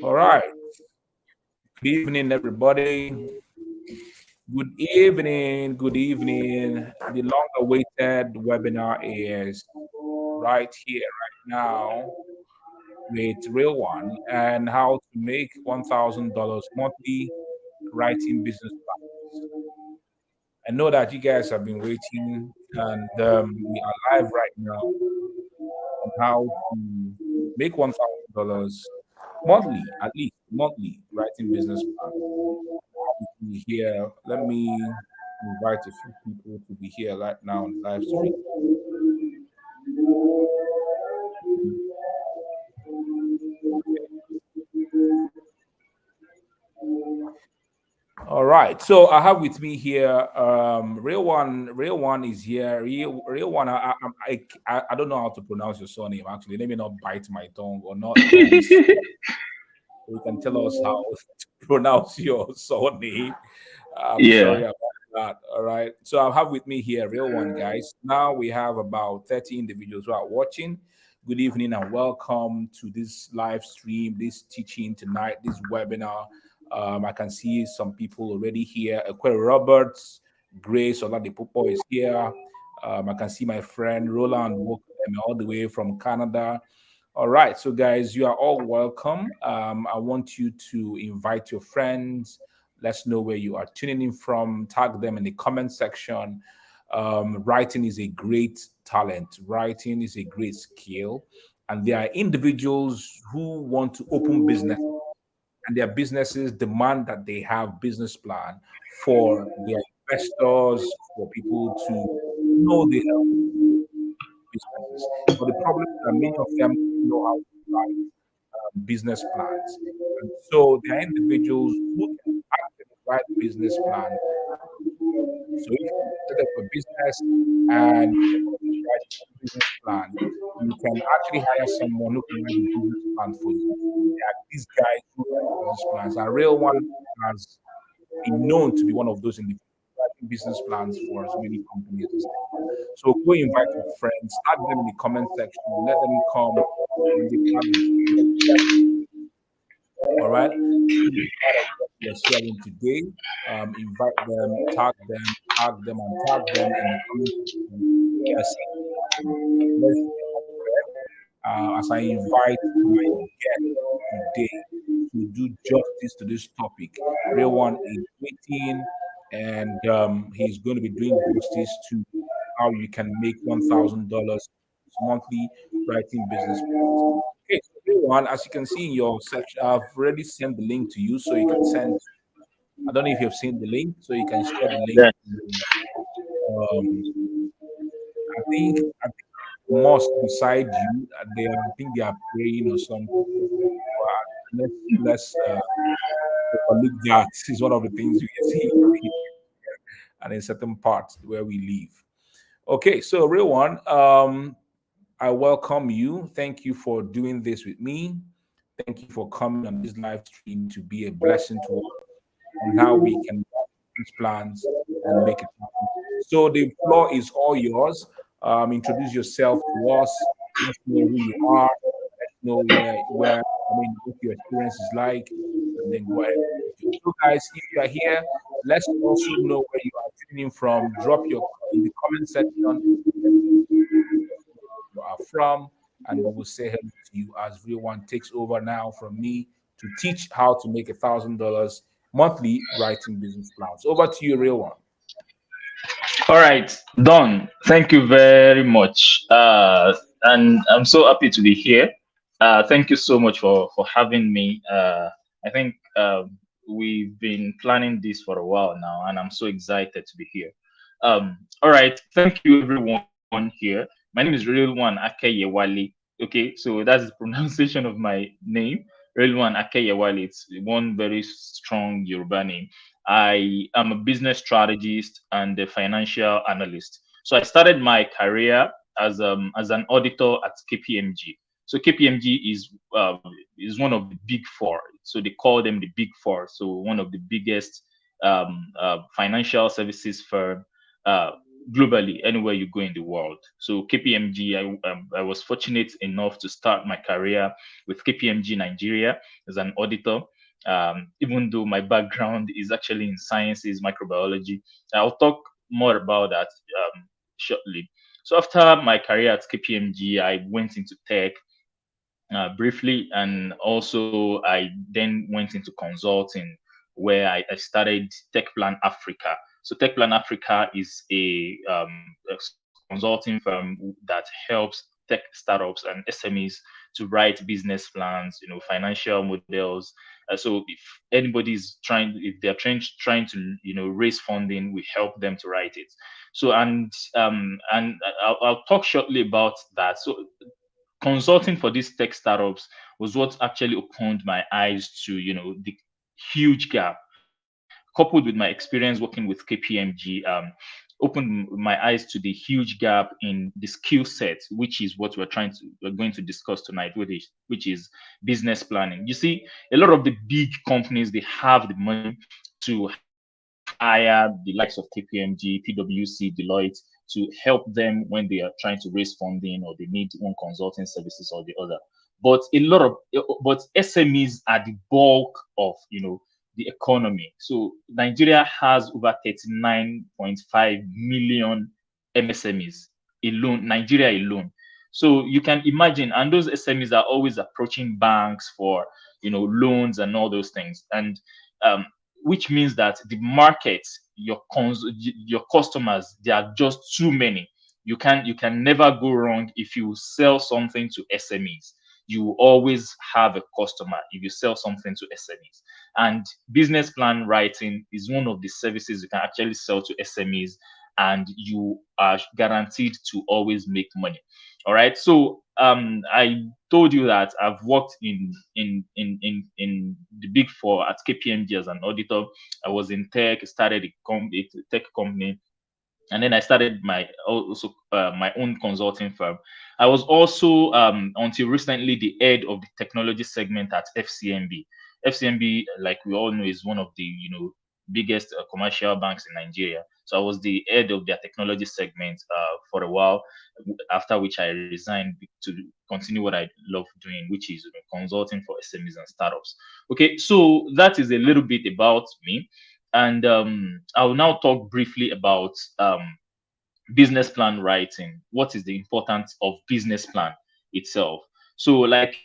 All right. Good evening, everybody. Good evening. Good evening. The long-awaited webinar is right here, right now, with Real One and how to make $1,000 monthly writing business plans. I know that you guys have been waiting, and we are live right now on how to make $1,000 monthly, at least monthly writing business plan. Be here. Let me invite a few people to be here right now on live stream. All right. So I have with me here Real One. Real One is here. Real One. I don't know how to pronounce your surname actually. Let me not bite my tongue or not miss. You can tell us how to pronounce your surname. I'm sorry Yeah. about that. All right. So I have with me here Real One, guys. Now we have about 30 individuals who are watching. Good evening and welcome to this live stream, this teaching tonight, this webinar. I can see some people already here. Aquel Roberts, Grace Oladipopo is here. I can see my friend Roland Walker all the way from Canada. All right, so guys, you are all welcome. I want you to invite your friends. Let's know where you are tuning in from. Tag them in the comment section. Writing is a great talent. Writing is a great skill, and there are individuals who want to open business, and their businesses demand that they have business plan for their investors, for people to know they have businesses. But the problem is that many of them don't know how to write business plans. And so there are individuals who can actually write business plans. So if you set up a business and you want to write a business plan, you can actually hire someone who can write the business plan for you. There are these guys who write business plans. A real one has been known to be one of those individuals writing business plans for as many companies as ever. So go invite your friends, tag them in the comment section, let them come and be part of all right. Be part of what we are sharing today. Tag them, and tag them in the comment section. Yes, let's as I invite my guest today to do justice to this topic. Real One is waiting, and he's going to be doing justice to how you can make $1,000 monthly writing business plans. Okay, so Real One, as you can see in your section, I've already sent the link to you, so you can send. I don't know if you've seen the link, so you can share the link. Yeah. Um, I think mosque beside you. I think they are praying or something. Let's overlook that. Is one of the things we see here and in certain parts where we live. Okay, so Real One, I welcome you. Thank you for doing this with me. Thank you for coming on this live stream to be a blessing to us on how we can write these plans and make it happen. So the floor is all yours. Introduce yourself to us. Let's know who you are. Let's know where what your experience is like, and then go ahead. So, guys, if you are here, let's also know where you are tuning in from. Drop your in the comment section you are from, and we will say hello to you as everyone takes over now from me to teach how to make $1,000 monthly writing business plans. Over to you, Real One. All right, Don. Thank you very much. And I'm so happy to be here. Thank you so much for having me. I think we've been planning this for a while now, and I'm so excited to be here. All right, thank you everyone here. My name is Real One Akeyewale. Okay, so that's the pronunciation of my name, Real One Akeyewale. It's one very strong Yoruba name. I am a business strategist and a financial analyst. So I started my career as an auditor at KPMG. So KPMG is one of the big four. So they call them the big four. So one of the biggest financial services firm. Uh, globally anywhere you go in the world. So KPMG, I was fortunate enough to start my career with KPMG Nigeria as an auditor. Even though my background is actually in sciences, microbiology, I'll talk more about that shortly. So after my career at KPMG, I went into tech briefly, and also I then went into consulting, where I started Tech Plan Africa. So Tech Plan Africa is a consulting firm that helps tech startups and SMEs to write business plans, financial models. So if anybody's trying, if they're trying to, raise funding, we help them to write it. So and I'll talk shortly about that. So consulting for these tech startups was what actually opened my eyes to the huge gap, coupled with my experience working with KPMG. Opened my eyes to the huge gap in the skill set, which is what we're going to discuss tonight, which is business planning. You see, a lot of the big companies, they have the money to hire the likes of KPMG, PwC, Deloitte to help them when they are trying to raise funding, or they need one consulting services or the other. But SMEs are the bulk of the economy. So Nigeria has over 39.5 million MSMEs alone, Nigeria alone. So you can imagine, and those SMEs are always approaching banks for loans and all those things. And um, which means that the market, your customers, they are just too many. You can never go wrong if you sell something to SMEs. You will always have a customer if you sell something to SMEs. And business plan writing is one of the services you can actually sell to SMEs, and you are guaranteed to always make money. All right. So I told you that I've worked in the big four at KPMG as an auditor. I was in tech, started a tech company, and then I started my own consulting firm. I was also until recently the head of the technology segment at FCMB. FCMB, like we all know, is one of the biggest commercial banks in Nigeria. So I was the head of their technology segment for a while, after which I resigned to continue what I love doing, which is consulting for SMEs and startups. Okay, so that is a little bit about me. And I will now talk briefly about business plan writing. What is the importance of business plan itself? So, like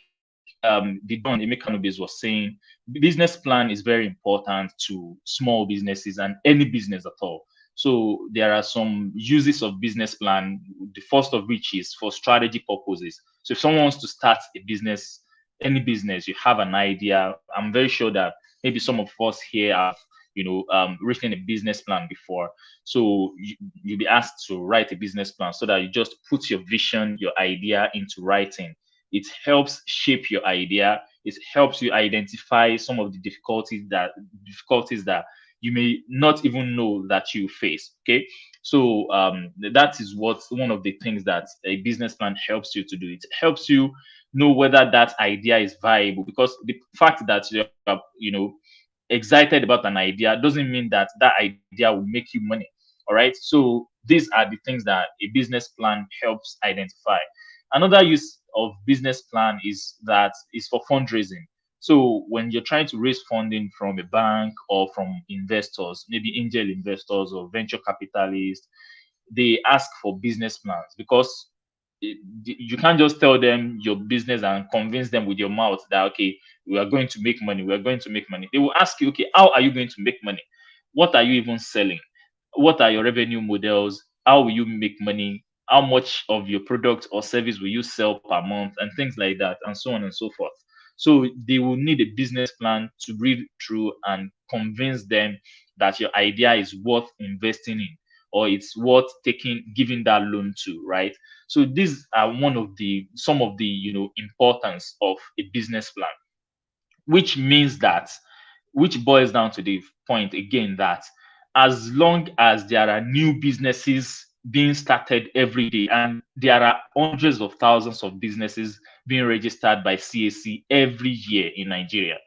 the Don Emekanobis was saying, business plan is very important to small businesses and any business at all. So there are some uses of business plan. The first of which is for strategy purposes. So if someone wants to start a business, any business, you have an idea. I'm very sure that maybe some of us here have written a business plan before. So you'll be asked to write a business plan, so that you just put your vision, your idea into writing. It helps shape your idea. It helps you identify some of the difficulties that you may not even know that you face. Okay, so that is what one of the things that a business plan helps you to do. It helps you know whether that idea is viable, because the fact that you're excited about an idea doesn't mean that that idea will make you money. All right. So these are the things that a business plan helps identify. Another use of business plan is for fundraising. So when you're trying to raise funding from a bank or from investors, maybe angel investors or venture capitalists, they ask for business plans, because you can't just tell them your business and convince them with your mouth that, okay, we are going to make money, we are going to make money. They will ask you, okay, how are you going to make money? What are you even selling? What are your revenue models? How will you make money? How much of your product or service will you sell per month, and things like that, and so on and so forth. So they will need a business plan to read through and convince them that your idea is worth investing in, or it's worth giving that loan to, right? So these are some of the importance of a business plan, which means that, which boils down to the point again, that as long as there are new businesses being started every day, and there are hundreds of thousands of businesses being registered by CAC every year in Nigeria,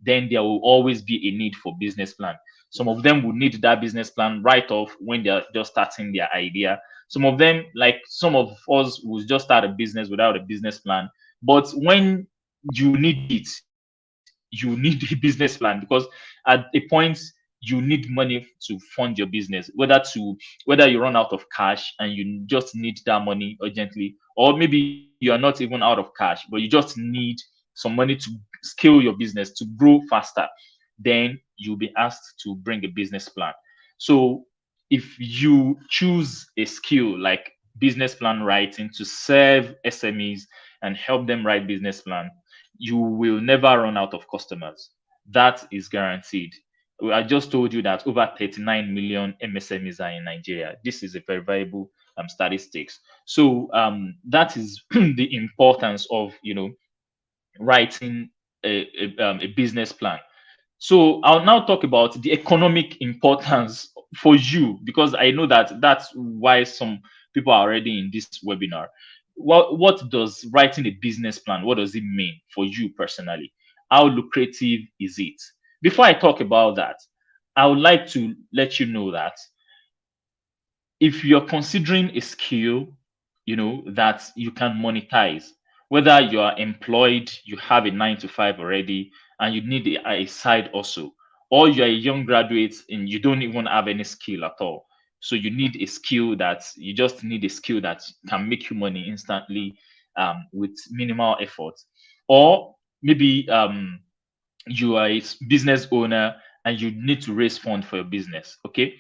then there will always be a need for business plan. Some of them will need that business plan right off when they're just starting their idea. Some of them, like some of us, will just start a business without a business plan. But when you need it, you need a business plan, because at a point you need money to fund your business, whether you run out of cash and you just need that money urgently, or maybe you are not even out of cash but you just need some money to scale your business to grow faster, then you'll be asked to bring a business plan. So if you choose a skill like business plan writing to serve SMEs and help them write business plan, you will never run out of customers. That is guaranteed. I just told you that over 39 million MSMEs are in Nigeria. This is a very valuable statistics. So that is the importance of writing a business plan. So I'll now talk about the economic importance for you, because I know that that's why some people are already in this webinar. What does writing a business plan, what does it mean for you personally? How lucrative is it? Before I talk about that, I would like to let you know that if you're considering a skill, that you can monetize, whether you are employed, you have a 9 to 5 already, and you need a side also, or you're a young graduate and you don't even have any skill at all. So you just need a skill that can make you money instantly, with minimal effort. Or maybe you are a business owner and you need to raise funds for your business. Okay,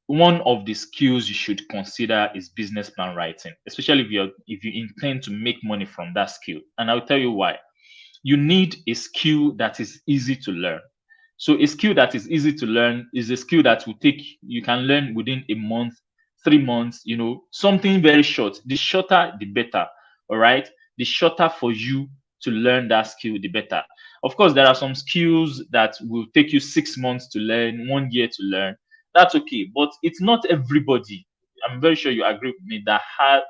one of the skills you should consider is business plan writing, especially if you intend to make money from that skill. And I'll tell you why. You need a skill that is easy to learn. So a skill that is easy to learn is a skill that you can learn within a month, 3 months, something very short. The shorter, the better. All right. The shorter for you to learn that skill, the better. Of course, there are some skills that will take you 6 months to learn, 1 year to learn. That's okay. But it's not everybody, I'm very sure you agree with me, that have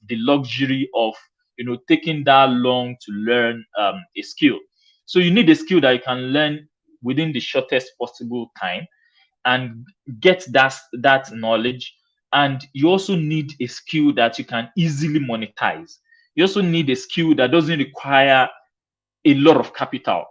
the luxury of taking that long to learn a skill. So you need a skill that you can learn within the shortest possible time and get that knowledge. And you also need a skill that you can easily monetize. You also need a skill that doesn't require a lot of capital.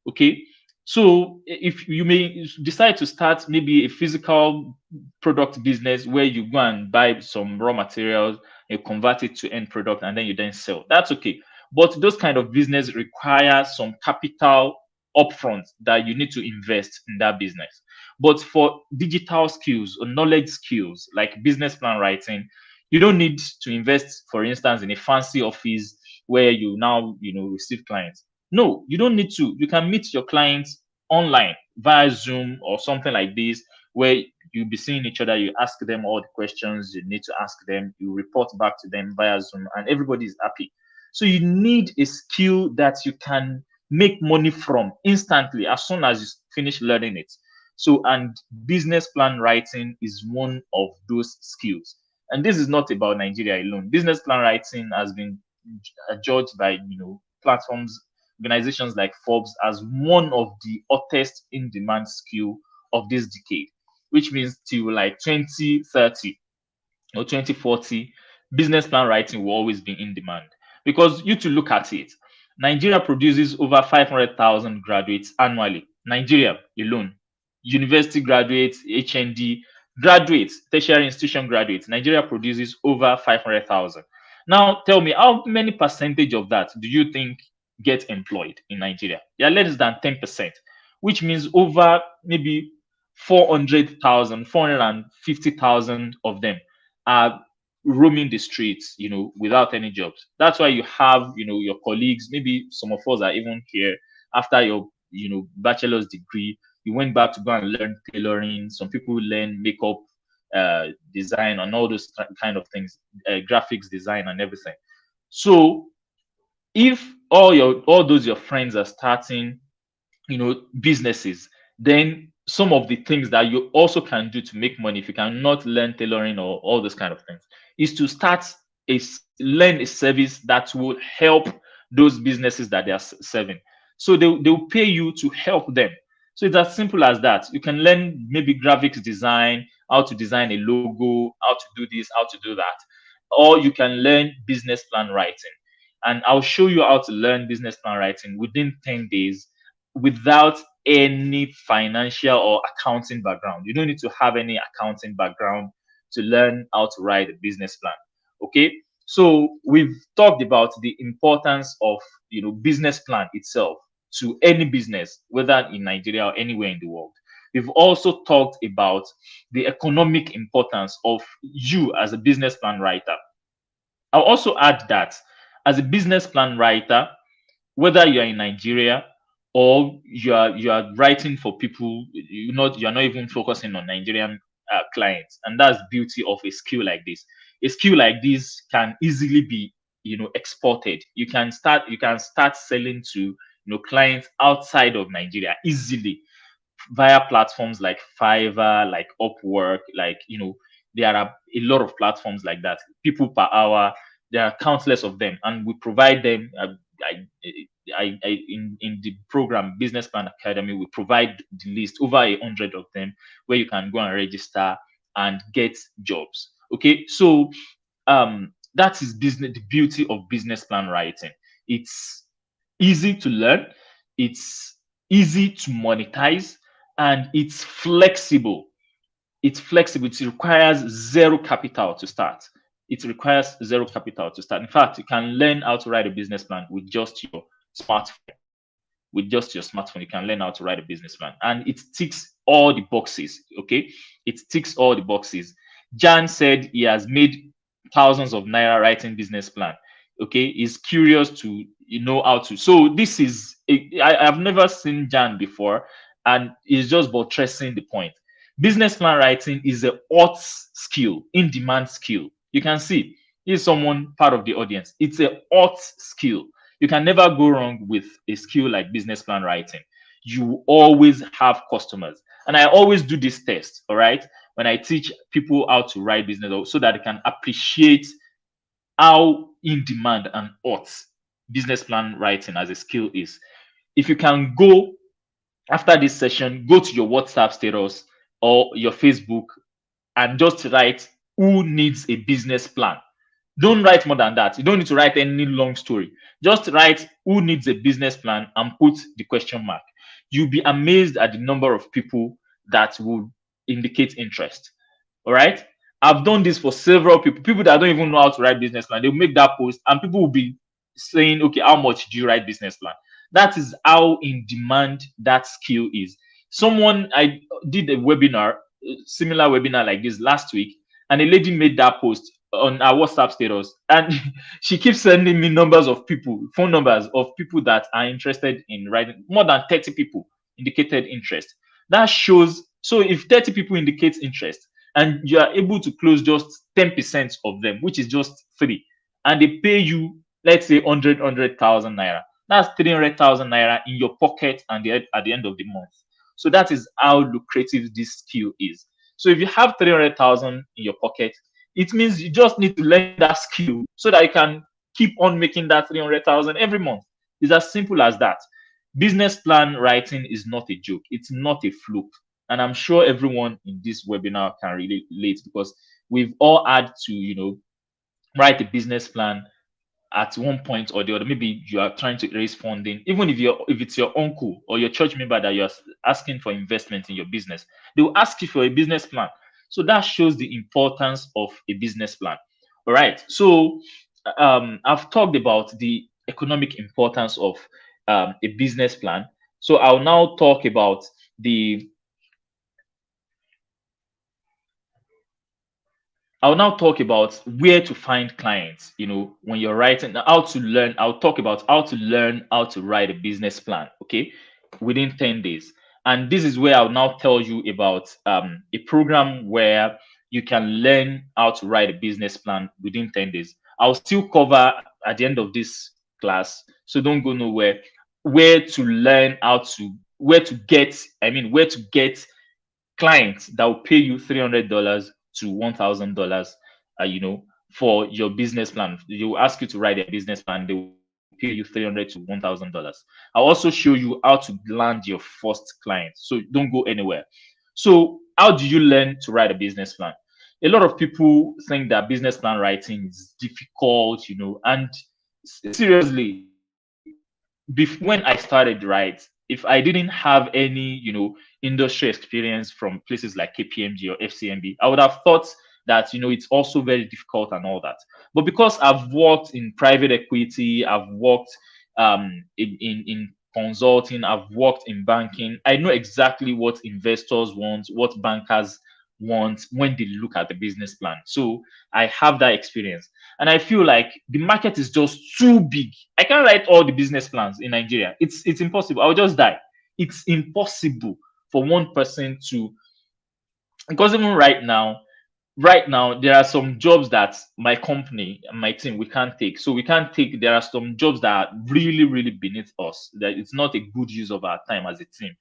Okay. So if you may decide to start maybe a physical product business where you go and buy some raw materials, you convert it to end product, and then you then sell, that's okay. But those kind of business require some capital upfront that you need to invest in that business. But for digital skills or knowledge skills like business plan writing, you don't need to invest, for instance, in a fancy office where you now receive clients. No, you don't need to. You can meet your clients online via Zoom or something like this, where you'll be seeing each other. You ask them all the questions you need to ask them. You report back to them via Zoom, and everybody is happy. So you need a skill that you can make money from instantly as soon as you finish learning it. So, and business plan writing is one of those skills. And this is not about Nigeria alone. Business plan writing has been judged by platforms, organizations like Forbes, as one of the hottest in demand skill of this decade, which means till like 2030 or 2040, business plan writing will always be in demand. Because you to look at it, Nigeria produces over 500,000 graduates annually. Nigeria alone, university graduates, HND graduates, tertiary institution graduates. Nigeria produces over 500,000. Now, tell me, how many percentage of that do you think get employed in Nigeria? They are less than 10%, which means over maybe 400,000, 450,000 of them are roaming the streets, without any jobs. That's why you have, your colleagues, maybe some of us are even here after your, bachelor's degree, you went back to go and learn tailoring. Some people learn makeup design and all those kind of things, graphics design and everything. So if all those your friends are starting businesses, then some of the things that you also can do to make money, if you cannot learn tailoring or all those kind of things, is to learn a service that will help those businesses that they are serving. So they'll pay you to help them. So it's as simple as that. You can learn maybe graphics design, how to design a logo, how to do this, how to do that. Or you can learn business plan writing. And I'll show you how to learn business plan writing within 10 days without any financial or accounting background. You don't need to have any accounting background to learn how to write a business plan. Okay. So we've talked about the importance of business plan itself to any business, whether in Nigeria or anywhere in the world. We've also talked about the economic importance of you as a business plan writer. I'll also add that as a business plan writer, whether you're in Nigeria or you are writing for people, you're not even focusing on Nigerian clients, and that's the beauty of a skill like this. A skill like this can easily be exported. You can start selling to clients outside of Nigeria easily via platforms like Fiverr, like Upwork, like there are a lot of platforms like that. People per hour, there are countless of them, and we provide them. In the program Business Plan Academy, we provide the list over 100 of them where you can go and register and get jobs. Okay, so that is business. The beauty of business plan writing. It's easy to learn. It's easy to monetize, and it's flexible. It's flexible. It requires zero capital to start. It requires zero capital to start. In fact, you can learn how to write a business plan with just your smartphone. With just your smartphone, you can learn how to write a business plan, and it ticks all the boxes. Okay, it ticks all the boxes. Jan said he has made thousands of naira writing business plan. Okay, he's curious to how to. So this is I've never seen Jan before, and he's just buttressing the point. Business plan writing is a hot skill, in demand skill. You can see he's someone part of the audience. It's a hot skill. You can never go wrong with a skill like business plan writing. You always have customers. And I always do this test, all right? When I teach people how to write business so that they can appreciate how in demand and hot business plan writing as a skill is. If you can go after this session, go to your WhatsApp status or your Facebook and just write who needs a business plan. Don't write more than that. You don't need to write any long story. Just write who needs a business plan and put the question mark. You'll be amazed at the number of people that will indicate interest. All right. I've done this for several people that don't even know how to write business plan. They'll make that post and people will be saying, okay, how much do you write business plan? That is how in demand that skill is. I did a webinar, similar webinar like this last week, and a lady made that post on our WhatsApp status, and she keeps sending me numbers of people, phone numbers of people that are interested in writing. More than 30 people indicated interest. That shows. So if 30 people indicate interest and you are able to close just 10% of them, which is just 3, and they pay you, let's say 100,000 naira, that's 300,000 naira in your pocket and at the end of the month. So that is how lucrative this skill is. So if you have 300,000 in your pocket, it means you just need to learn that skill so that you can keep on making that 300,000 every month. It's as simple as that. Business plan writing is not a joke. It's not a fluke. And I'm sure everyone in this webinar can relate because we've all had to, write a business plan at one point or the other. Maybe you are trying to raise funding. Even if it's your uncle or your church member that you're asking for investment in your business, they will ask you for a business plan. So that shows the importance of a business plan. All right. So I've talked about the economic importance of a business plan. So I'll now talk about where to find clients. When you're writing, how to learn. I'll talk about how to learn how to write a business plan. Okay, within 10 days. And this is where I'll now tell you about a program where you can learn how to write a business plan within 10 days. I'll still cover at the end of this class, so don't go nowhere, where to learn where to get clients that will pay you $300 to $1,000, for your business plan. They will ask you to write a business plan. They will pay you pay you $300 to $1,000. I'll also show you how to land your first client. So don't go anywhere. So how do you learn to write a business plan? A lot of people think that business plan writing is difficult, and seriously, when I started, right, if I didn't have any, industry experience from places like KPMG or FCMB, I would have thought that, it's also very difficult and all that. But because I've worked in private equity, I've worked in consulting, I've worked in banking, I know exactly what investors want, what bankers want when they look at the business plan. So I have that experience. And I feel like the market is just too big. I can't write all the business plans in Nigeria. It's impossible. I'll just die. It's impossible for one person to, because even right now there are some jobs that my company and my team we can't take. So we can't take, there are some jobs that are really, really beneath us, that it's not a good use of our time as a team.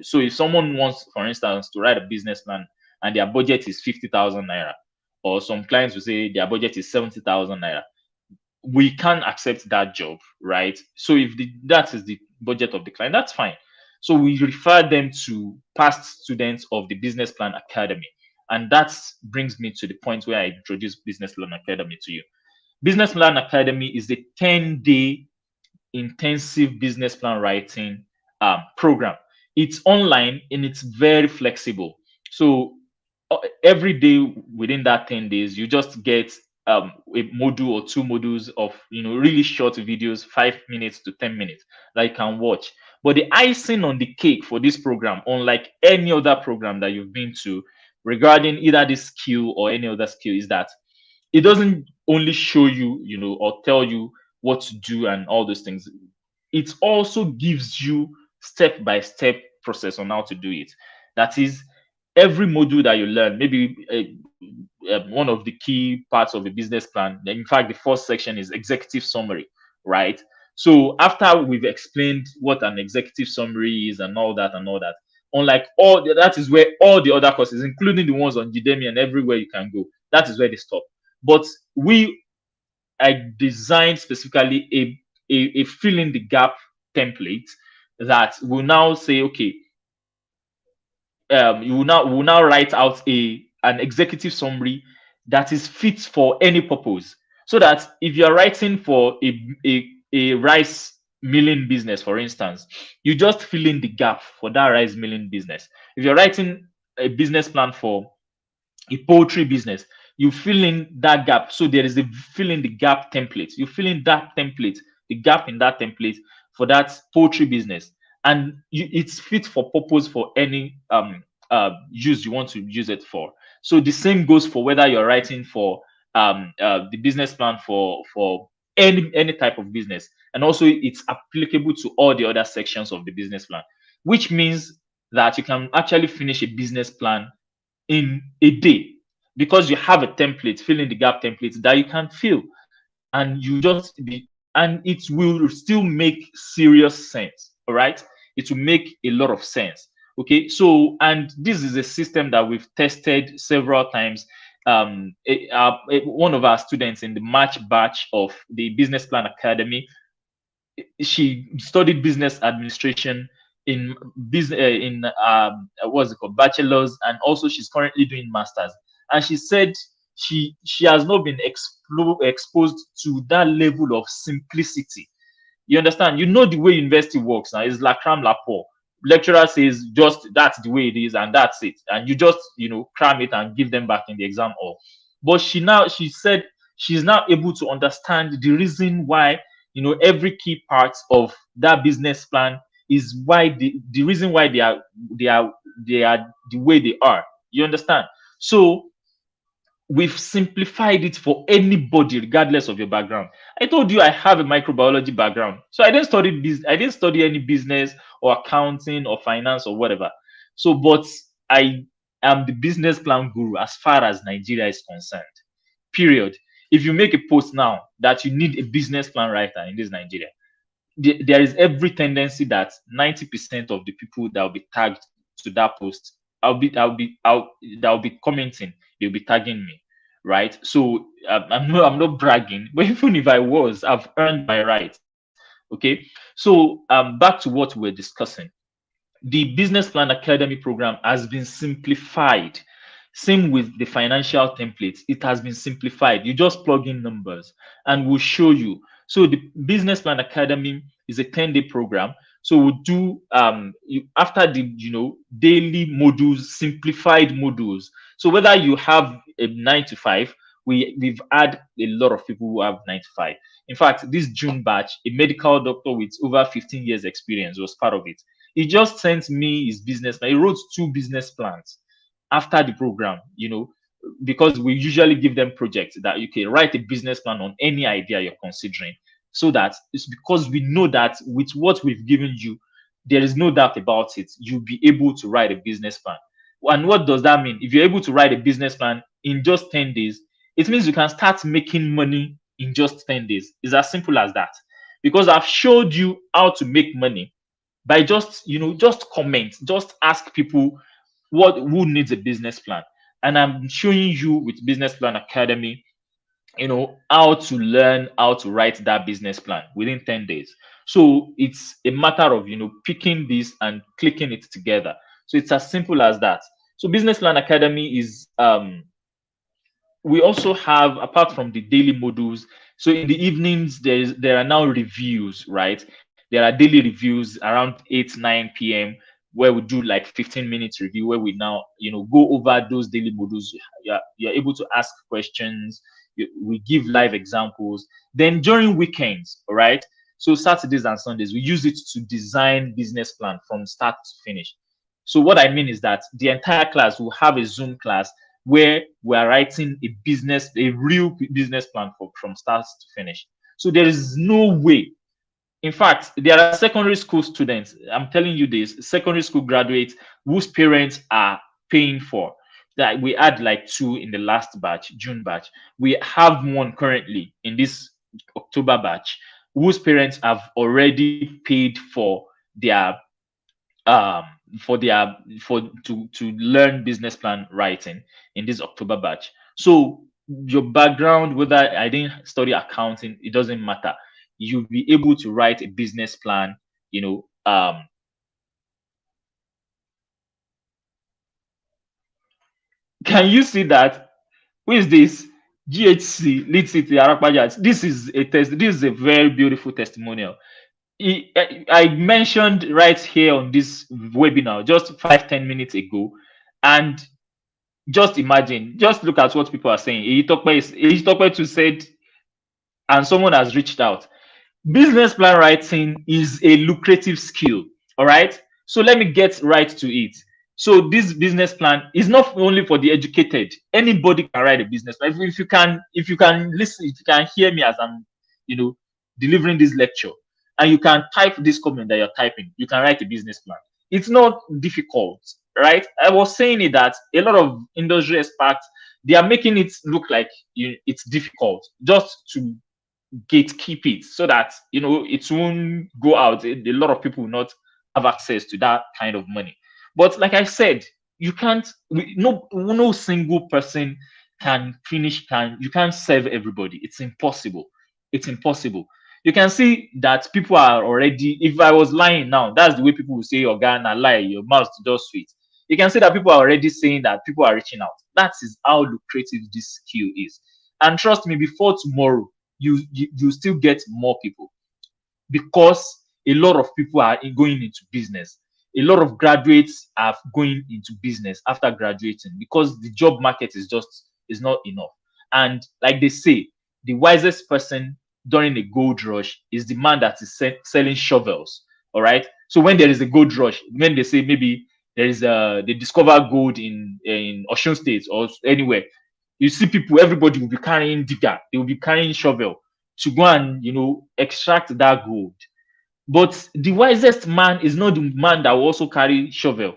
So if someone wants, for instance, to write a business plan and their budget is 50,000 naira, or some clients will say their budget is 70,000 naira, we can accept that job, right? So if that is the budget of the client, that's fine. So we refer them to past students of the Business Plan Academy. And that brings me to the point where I introduce Business Plan Academy to you. Business Plan Academy is a 10-day intensive business plan writing program. It's online and it's very flexible. So every day within that 10 days, you just get a module or two modules of really short videos, 5 minutes to 10 minutes that you can watch. But the icing on the cake for this program, unlike any other program that you've been to regarding either this skill or any other skill, is that it doesn't only show you, or tell you what to do and all those things. It also gives you step-by-step process on how to do it. That is, every module that you learn, maybe one of the key parts of the business plan. In fact, the first section is executive summary, right? So after we've explained what an executive summary is and all that, unlike that is where all the other courses, including the ones on Udemy and everywhere you can go, that is where they stop. But I designed specifically a fill in the gap template that will now say, okay, you will now write out an executive summary that is fit for any purpose. So that if you are writing for a rice milling business, for instance, you just fill in the gap for that rice milling business. If you're writing a business plan for a poultry business, you fill in that gap. So there is a fill in the gap template. You fill in that template, the gap in that template for that poultry business, and it's fit for purpose for any use you want to use it for. So the same goes for whether you're writing for the business plan for any type of business, and also it's applicable to all the other sections of the business plan, which means that you can actually finish a business plan in a day because you have a template, fill in the gap template that you can fill, and and it will still make serious sense. All right, it will make a lot of sense. Okay, so, and this is a system that we've tested several times. One of our students in the March batch of the Business Plan Academy, she studied business administration in business what's it called, bachelor's, and also she's currently doing masters. And she said she has not been exposed to that level of simplicity. You understand? The way university works now is la cram la pour. Lecturer says just that's the way it is and that's it, and you just cram it and give them back in the exam hall. But she said she's now able to understand the reason why every key part of that business plan is why the reason why they are the way they are. You understand? So we've simplified it for anybody regardless of your background. I told you I have a microbiology background, so I didn't study any business or accounting or finance or whatever. So, but I am the business plan guru as far as Nigeria is concerned, period. If you make a post now that you need a business plan writer in this Nigeria, there is every tendency that 90% of the people that will be tagged to that post, that will be commenting, they'll be tagging me, right? So I'm not bragging, but even if I was, I've earned my right. Okay, so back to what we're discussing. The Business Plan Academy program has been simplified. Same with the financial templates, it has been simplified. You just plug in numbers and we'll show you. So the Business Plan Academy is a 10-day program. So we'll do after the daily modules, simplified modules. So whether you have a 9 to 5, we've had a lot of people who have 9 to 5. In fact, this June batch, a medical doctor with over 15 years experience was part of it. He just sent me his business plan. He wrote 2 business plans after the program, because we usually give them projects that you can write a business plan on any idea you're considering. So that it's because we know that with what we've given you, there is no doubt about it. You'll be able to write a business plan. And what does that mean? If you're able to write a business plan in just 10 days, it means you can start making money in just 10 days. It's as simple as that. Because I've showed you how to make money by just comment, just ask people who needs a business plan, and I'm showing you with Business Plan Academy how to learn how to write that business plan within 10 days. So it's a matter of picking this and clicking it together. So it's as simple as that. So Business Plan Academy is we also have, apart from the daily modules, so in the evenings there are now reviews, right? There are daily reviews around 8 9 p.m. where we do like 15 minutes review, where we now go over those daily modules. You're able to ask questions. We give live examples. Then during weekends, all right, so Saturdays and Sundays, we use it to design business plan from start to finish. So what I mean is that the entire class will have a Zoom class where we are writing a real business plan from start to finish. So there is no way. In fact, there are secondary school students, I'm telling you this, secondary school graduates whose parents are paying for that. We had like 2 in the last batch, June batch. We have one currently in this October batch whose parents have already paid um for their for to learn business plan writing in this October batch. So your background, whether I didn't study accounting, it doesn't matter. You'll be able to write a business plan. Can you see that? Who is this? GHC Lead City Arakpaja. This is a test. This is a very beautiful testimonial. I mentioned right here on this webinar just 5-10 minutes ago, and just imagine, just look at what people are saying. Ejitope too said, and someone has reached out. Business plan writing is a lucrative skill. All right. So let me get right to it. So this business plan is not only for the educated. Anybody can write a business plan. If you can listen, if you can hear me as I'm, delivering this lecture, and you can type this comment that you're typing, you can write a business plan. It's not difficult, right? I was saying it that a lot of industry experts, they are making it look like it's difficult just to gatekeep it so that it won't go out. A lot of people will not have access to that kind of money. But like I said, you can't. No single person can finish. You can't serve everybody. It's impossible. It's impossible. You can see that people are already. If I was lying now, that's the way people will say, "Oh, Ghana, lie. Your mouth just sweet." You can see that people are already saying that people are reaching out. That is how lucrative this skill is. And trust me, before tomorrow, you still get more people, because a lot of people are going into business. A lot of graduates are going into business after graduating because the job market is not enough. And like they say, the wisest person during a gold rush is the man that is selling shovels. All right. So when there is a gold rush, when they say maybe they discover gold in Osun State or anywhere, you see people, everybody will be carrying digger, they will be carrying shovel to go and extract that gold. But the wisest man is not the man that will also carry shovel.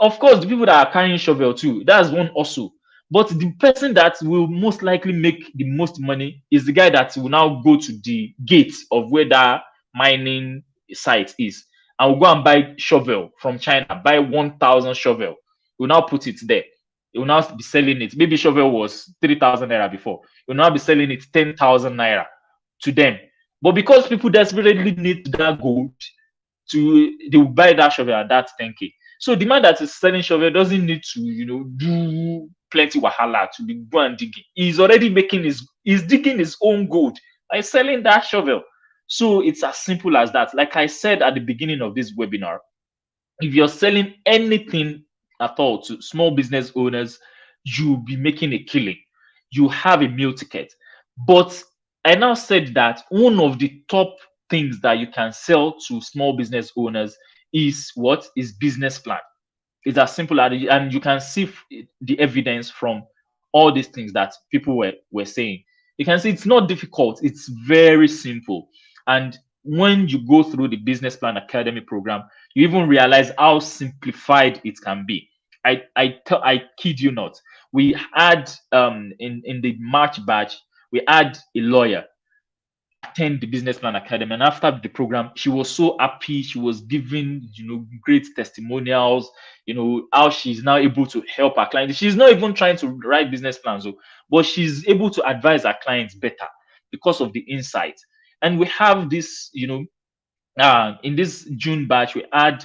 Of course, the people that are carrying shovel too, that's one also. But the person that will most likely make the most money is the guy that will now go to the gate of where that mining site is and will go and buy shovel from China, buy 1,000 shovel. Will now put it there. He will now be selling it. Maybe shovel was 3,000 naira before. He will now be selling it 10,000 naira to them. But because people desperately need that gold, they will buy that shovel at that 10K. So the man that is selling shovel doesn't need to, do plenty wahala to be go and digging. He's already he's digging his own gold by selling that shovel. So it's as simple as that. Like I said at the beginning of this webinar, if you're selling anything at all to small business owners, you'll be making a killing. You have a meal ticket. But I now said that one of the top things that you can sell to small business owners is what is business plan. It's as simple as, and you can see the evidence from all these things that people were saying. You can see it's not difficult, it's very simple. And when you go through the Business Plan Academy program, you even realize how simplified it can be. I kid you not. We had in the March batch, we had a lawyer attend the Business Plan Academy, and after the program she was so happy. She was giving great testimonials, how she's now able to help her clients. She's not even trying to write business plans, but she's able to advise her clients better because of the insight. And we have this, in this June batch, we had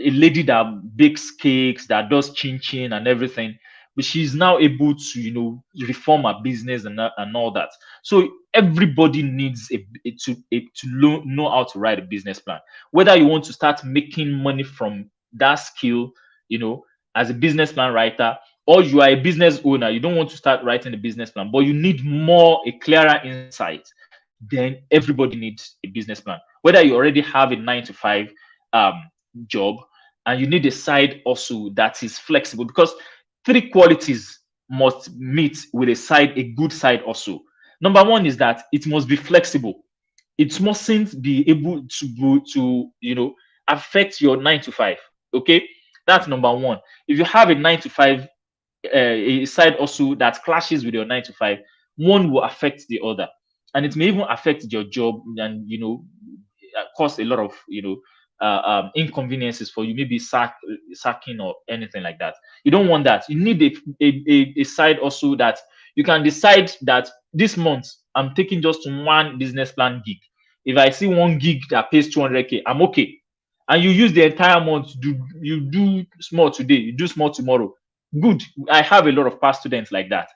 a lady that bakes cakes, that does chin chin and everything, but she's now able to, reform her business and all that. So everybody needs to know how to write a business plan. Whether you want to start making money from that skill, as a business plan writer, or you are a business owner, you don't want to start writing a business plan, but you need a clearer insight, then everybody needs a business plan. Whether you already have a 9 to 5 um, job and you need a side also that is flexible, because three qualities must meet with a good side also. Number one is that it must be flexible. It mustn't be able to affect your 9 to 5. Okay, that's number one. If you have a 9 to 5, a side also that clashes with your 9 to 5, one will affect the other, and it may even affect your job, and cause a lot of inconveniences for you, maybe sacking or anything like that. You don't want that. You need a side also that you can decide that this month I'm taking just one business plan gig. If I see one gig that pays 200K, I'm okay. And you use the entire month to you do small today, you do small tomorrow. Good. I have a lot of past students like that.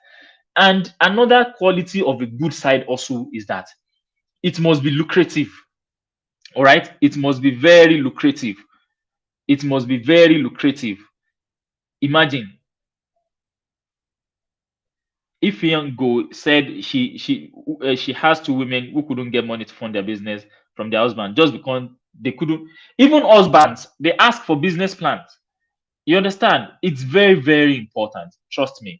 And another quality of a good side also is that it must be lucrative. All right. It must be very lucrative. It must be very lucrative. Imagine if Go said she has two women who couldn't get money to fund their business from their husband just because they couldn't. Even husbands, they ask for business plans. You understand? It's very, very important. Trust me.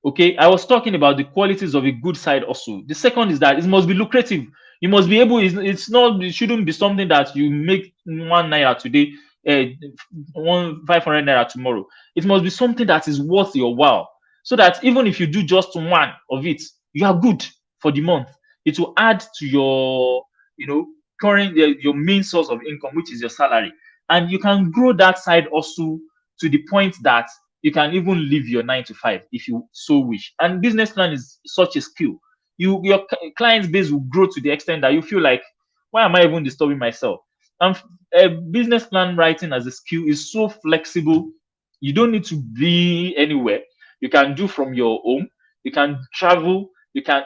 Okay. I was talking about the qualities of a good side also. The second is that it must be lucrative. You must be able, it's not, it shouldn't be something that you make 1 naira today, 500 naira tomorrow. It must be something that is worth your while. So that even if you do just one of it, you are good for the month. It will add to your, current, your main source of income, which is your salary. And you can grow that side also to the point that you can even leave your 9 to 5 if you so wish. And business plan is such a skill. Your client base will grow to the extent that you feel like, why am I even disturbing myself? And business plan writing as a skill is so flexible. You don't need to be anywhere. You can do from your home. You can travel. You can.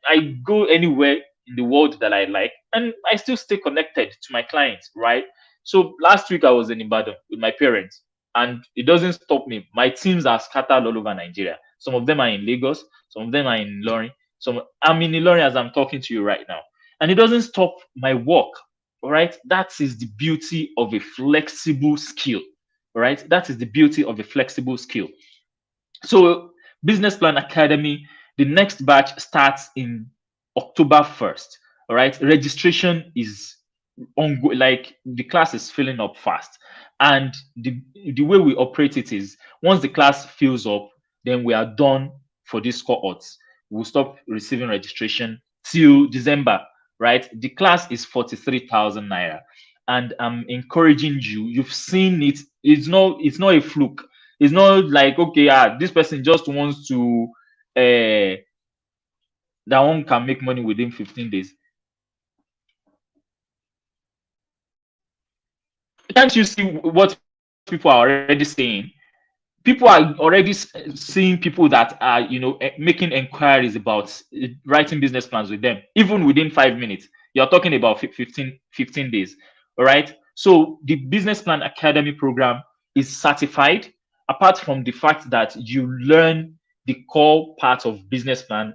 I go anywhere in the world that I like, and I still stay connected to my clients. Right. So last week I was in Ibadan with my parents, and it doesn't stop me. My teams are scattered all over Nigeria. Some of them are in Lagos. Some of them are in Ilorin. I'm in Ilorin as I'm talking to you right now, and it doesn't stop my work. All right. That is the beauty of a flexible skill. All right. That is the beauty of a flexible skill. So, Business Plan Academy, the next batch starts in October 1st. All right. Registration is ongoing, like the class is filling up fast. And the way we operate it is once the class fills up, then we are done for these cohorts. We'll stop receiving registration till December, right? The class is 43,000 naira. And I'm encouraging you, you've seen it. It's not a fluke. It's not like, okay, this person just wants to that one can make money within 15 days. Can't you see what people are already saying? People are already seeing people that are, making inquiries about writing business plans with them, even within 5 minutes. You're talking about 15 days. All right. So the Business Plan Academy program is certified, apart from the fact that you learn the core part of business plan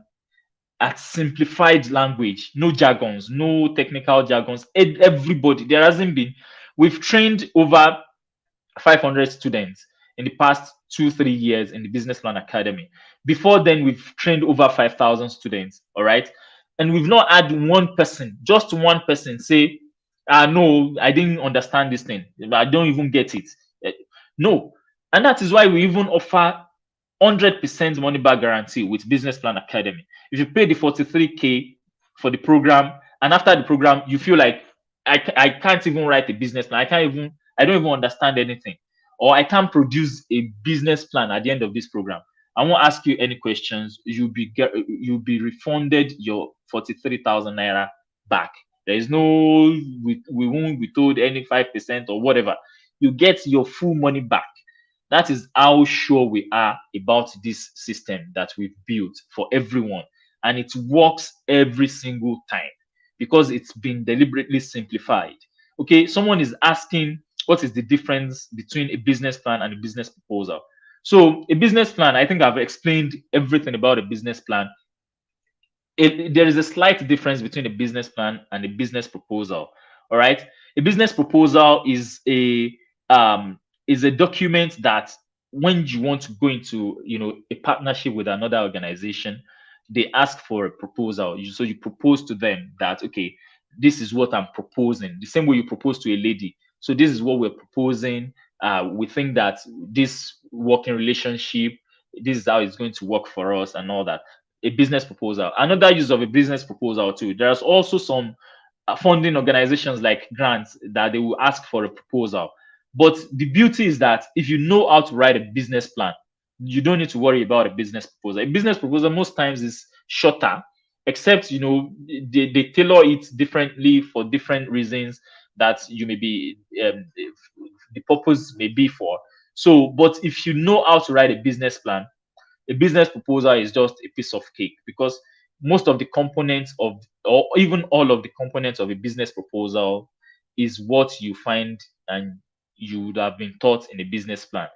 at simplified language, no jargons, no technical jargons. Everybody, there hasn't been, we've trained over 500 students in the past 2 3 years in the Business Plan Academy. Before then, we've trained over 5,000 students. All right. And we've not had one person, just one person say, no, I didn't understand this thing. I don't even get it. Eh, No. And that is why we even offer 100% money back guarantee with Business Plan Academy. If you pay the 43K for the program, and after the program, you feel like I can't even write a business plan. I don't even understand anything, or I can't produce a business plan at the end of this program. I won't ask you any questions. You'll be refunded your 43,000 naira back. There is no, we won't be told any 5% or whatever. You get your full money back. That is how sure we are about this system that we've built for everyone. And it works every single time because it's been deliberately simplified. Okay, someone is asking what is the difference between a business plan and a business proposal. So, a business plan, I think I've explained everything about a business plan. There is a slight difference between a business plan and a business proposal. All right, a business proposal is a document that when you want to go into a partnership with another organization, they ask for a proposal. So you propose to them that, okay, this is what I'm proposing, the same way you propose to a lady. So this is what we're proposing. We think that this working relationship, this is how it's going to work for us and all that. A business proposal. Another use of a business proposal too. There's also some funding organizations like grants that they will ask for a proposal. But the beauty is that if you know how to write a business plan, you don't need to worry about a business proposal. A business proposal most times is shorter, except they tailor it differently for different reasons that you may be the purpose may be for. So, but if you know how to write a business plan, a business proposal is just a piece of cake because most of the components of, or even all of the components of a business proposal is what you find and you would have been taught in a business plan.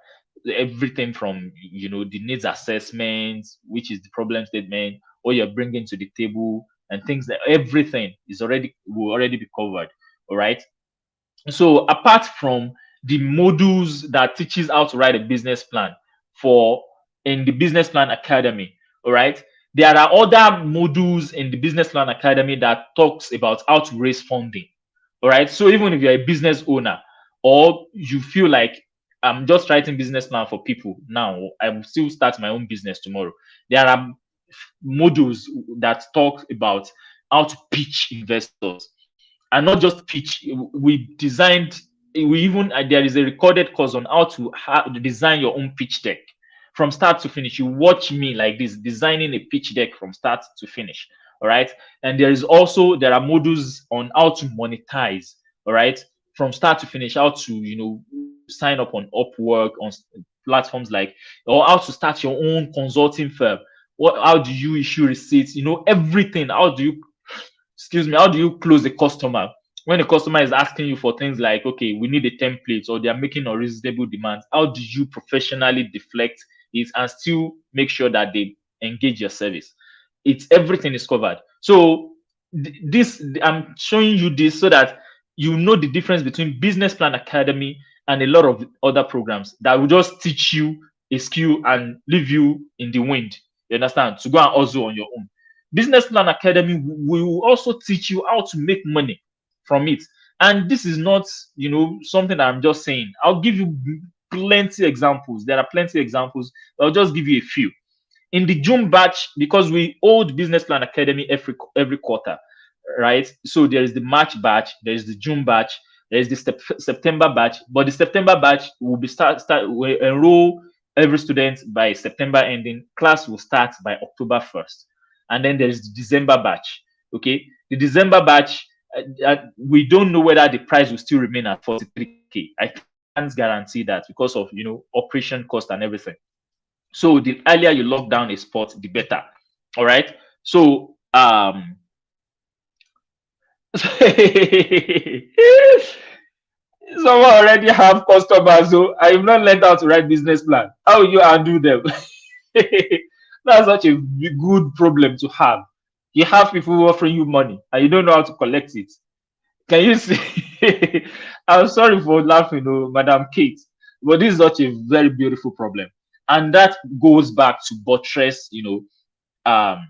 Everything from the needs assessment, which is the problem statement, what you're bringing to the table, and things that everything will already be covered. All right. So apart from the modules that teaches how to write a business plan for in the Business Plan Academy, all right, there are other modules in the Business Plan Academy that talks about how to raise funding. All right. So even if you're a business owner or you feel like I'm just writing business plan for people now, I will still start my own business tomorrow. There are modules that talk about how to pitch investors, and not just pitch. We even there is a recorded course on how to design your own pitch deck from start to finish. You watch me like this, designing a pitch deck from start to finish. All right. And there are modules on how to monetize. All right, from start to finish, how to sign up on Upwork, on platforms like, or how to start your own consulting firm. How do you issue receipts? Everything. How do you close a customer when a customer is asking you for things like, okay, we need a template, or they are making unreasonable demands? How do you professionally deflect it and still make sure that they engage your service? It's everything is covered. So this I'm showing you this so that you know the difference between Business Plan Academy and a lot of other programs that will just teach you a skill and leave you in the wind. You understand? To go and hustle on your own. Business Plan Academy will also teach you how to make money from it. And this is not, something that I'm just saying. I'll give you plenty examples. There are plenty examples. I'll just give you a few. In the June batch, because we hold Business Plan Academy every quarter, right? So there is the March batch, there is the June batch, there is the September batch. But the September batch will be will enroll every student by September ending. Class will start by October 1st. And then there is the December batch. Okay, the December batch we don't know whether the price will still remain at 43K. I can't guarantee that because of operation cost and everything. So the earlier you lock down a spot, the better. All right. So someone already have customers, so I have not learned how to write business plan. How will you undo them? That's such a good problem to have. You have people offering you money and you don't know how to collect it. Can you see? I'm sorry for laughing, Madam Kate, but this is such a very beautiful problem, and that goes back to buttress, um,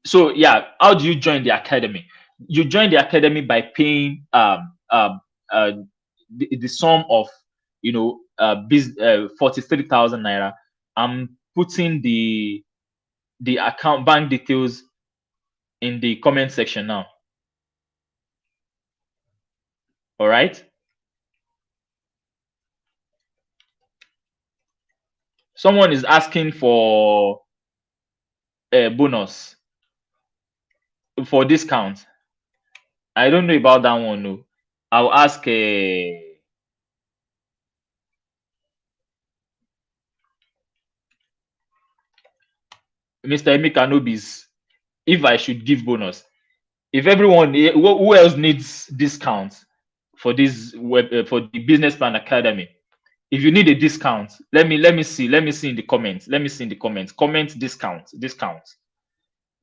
so yeah. How do you join the academy? You join the academy by paying the sum of 43,000 naira. I'm putting the account bank details in the comment section now. All right. Someone is asking for a bonus for discount. I don't know about that one. No, I'll ask Mr. Emeka Nobis if I should give bonus. If everyone, who else needs discount for this for the Business Plan Academy? If you need a discount, let me see in the comments. Let me see in the comments. Comment discount.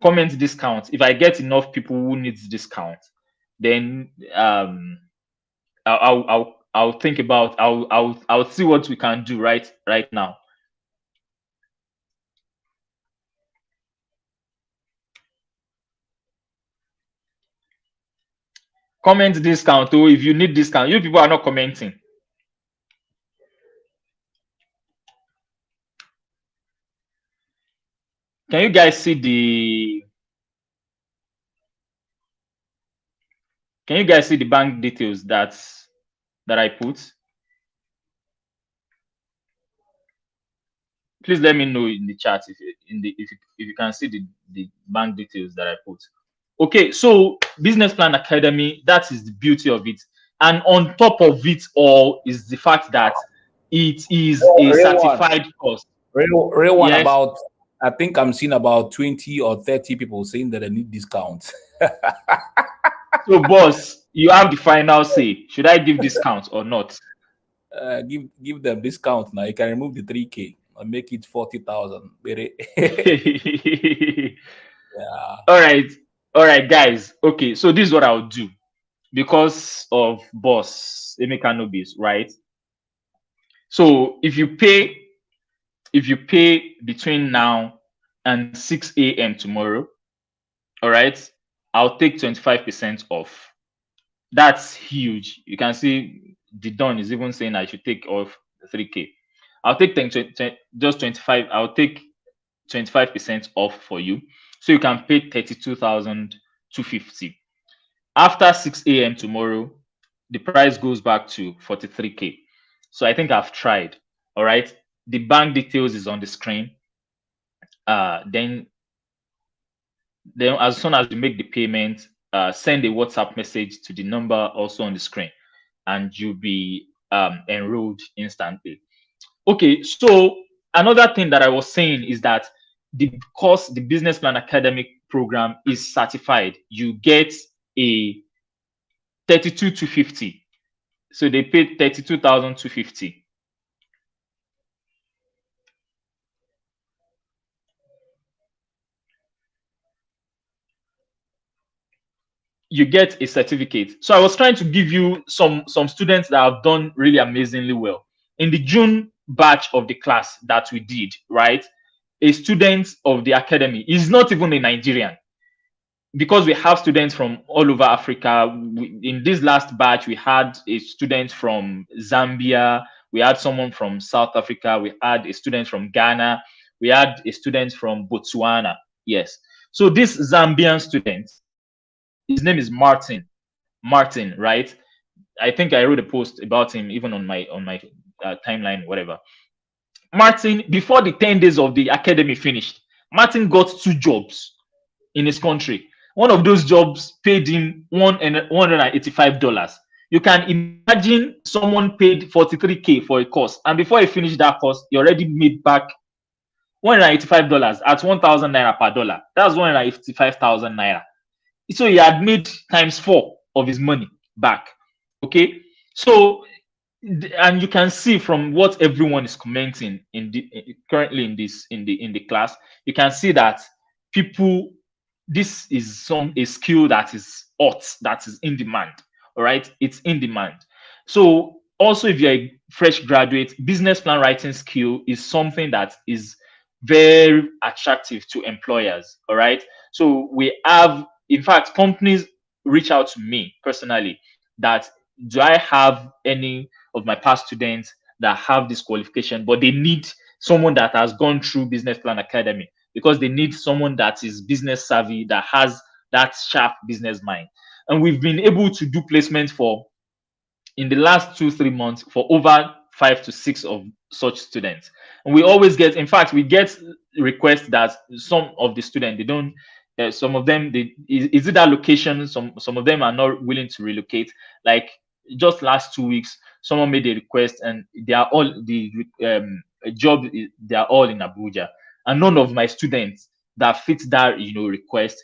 Comment discount. If I get enough people who needs discount, then I'll think about, I'll see what we can do right now. Comment discount. Oh, if you need discount, you people are not commenting. Can you guys see the bank details that I put? Please let me know in the chat if you can see the bank details that I put. Okay, so Business Plan Academy, that is the beauty of it. And on top of it all is the fact that it is a certified course. Real one. Yes. About, I think I'm seeing about 20 or 30 people saying that they need discounts. So, boss, you have the final say. Should I give discounts or not? Give them discount now. You can remove the 3K and make it 40,000. Yeah. All right, guys. Okay, so this is what I'll do because of boss Emeka Nobis, right? So if you pay between now and 6 a.m. tomorrow, all right, I'll take 25% off. That's huge. You can see the Don is even saying I should take off 3K. I'll take just 25. I'll take 25% off for you, so you can pay 32,250. After 6 a.m. tomorrow, the price goes back to 43K. So I think I've tried. All right. The bank details is on the screen. Then as soon as you make the payment, send a WhatsApp message to the number also on the screen, and you'll be enrolled instantly. Okay, so another thing that I was saying is that because the Business Plan Academic program is certified, you get a 32,250. So they paid 32,250. You get a certificate. So I was trying to give you some students that have done really amazingly well. In the June batch of the class that we did, right? A student of the academy is not even a Nigerian, because we have students from all over Africa. In this last batch, we had a student from Zambia. We had someone from South Africa. We had a student from Ghana. We had a student from Botswana. Yes. So this Zambian student, his name is Martin, right? I think I wrote a post about him even on my timeline, whatever. Martin, before the 10 days of the academy finished, Martin got 2 jobs in his country. One of those jobs paid him $185. You can imagine someone paid 43K for a course, and before he finished that course, he already made back $185 at 1,000 naira per dollar. That's 185,000 naira. So he had made times 4 of his money back. Okay, so and you can see from what everyone is commenting in the currently in this in the class, you can see that people, this is a skill that is hot, that is in demand. All right, it's in demand. So also, if you're a fresh graduate, business plan writing skill is something that is very attractive to employers. All right, so we have, in fact, companies reach out to me personally that, do I have any of my past students that have this qualification, but they need someone that has gone through Business Plan Academy, because they need someone that is business savvy, that has that sharp business mind. And we've been able to do placements for, in the last 2-3 months, for over 5 to 6 of such students. And we always get, in fact, we get requests that some of the students, they don't, some of them, they, is it that location? Some of them are not willing to relocate. Like just last 2 weeks, someone made a request, and they are all the job. They are all in Abuja, and none of my students that fit that request,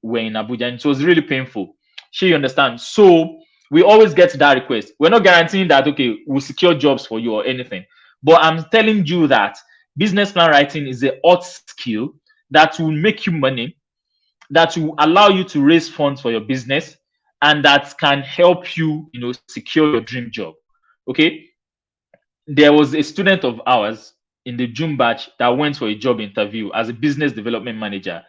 were in Abuja, and it was really painful. Sure, you understand? So we always get that request. We're not guaranteeing that, okay, we'll secure jobs for you or anything, but I'm telling you that business plan writing is a hot skill that will make you money, that will allow you to raise funds for your business, and that can help you, secure your dream job. Okay. There was a student of ours in the June batch that went for a job interview as a business development manager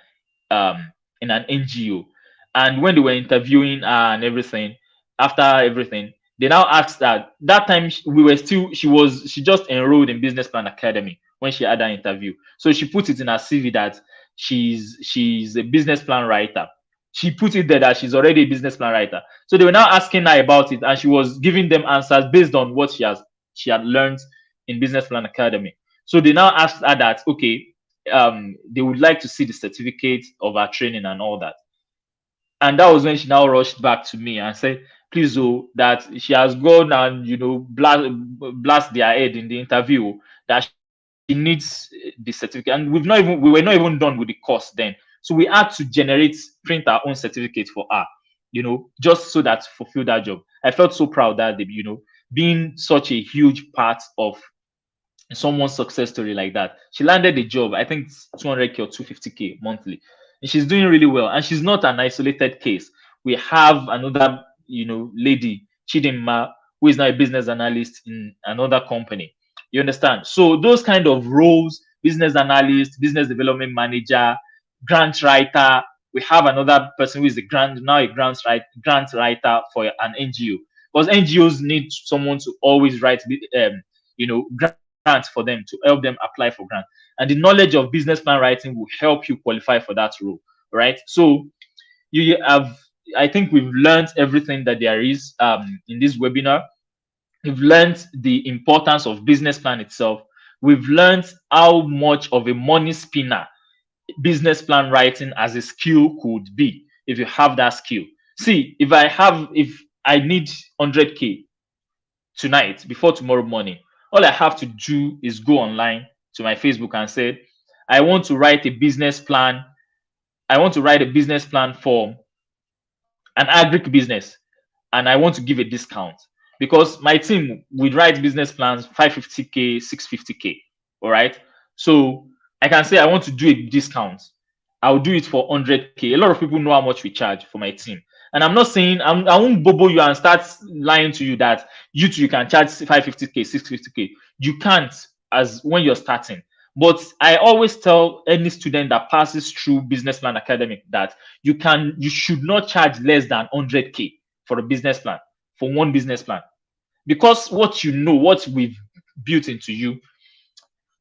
in an NGO. And when they were interviewing and everything, after everything, they now asked that time she just enrolled in Business Plan Academy when she had that interview. So she put it in her CV that she's a business plan writer. She put it there that she's already a business plan writer. So they were now asking her about it, and she was giving them answers based on what she had learned in Business Plan Academy. So they now asked her that, okay, they would like to see the certificate of her training and all that. And that was when she now rushed back to me and said, please, oh, that she has gone and blast their head in the interview, that she needs the certificate. And we were not even done with the course then. So we had to print our own certificate for her, just so that to fulfill that job. I felt so proud that being such a huge part of someone's success story like that. She landed a job, I think 200K or 250K monthly. And she's doing really well. And she's not an isolated case. We have another, lady, Chidinma, who is now a business analyst in another company. You understand? So those kind of roles, business analyst, business development manager, grant writer. We have another person who is a grant writer for an NGO, because NGOs need someone to always write, grants for them, to help them apply for grants. And the knowledge of business plan writing will help you qualify for that role, right? So I think we've learned everything that there is in this webinar. We've learned the importance of business plan itself. We've learned how much of a money spinner business plan writing as a skill could be if you have that skill. See, if I need 100K tonight before tomorrow morning, all I have to do is go online to my Facebook and say, I want to write a business plan. I want to write a business plan for an agric business, and I want to give a discount, because my team would write business plans 550K, 650K. All right. So I can say I want to do a discount. I'll do it for 100K. A lot of people know how much we charge for my team. And I'm not saying I won't bobo you and start lying to you that you can charge 550K, 650K. You can't, as when you're starting. But I always tell any student that passes through Business Plan Academy that you should not charge less than 100K for a business plan, for one business plan. Because what we've built into you,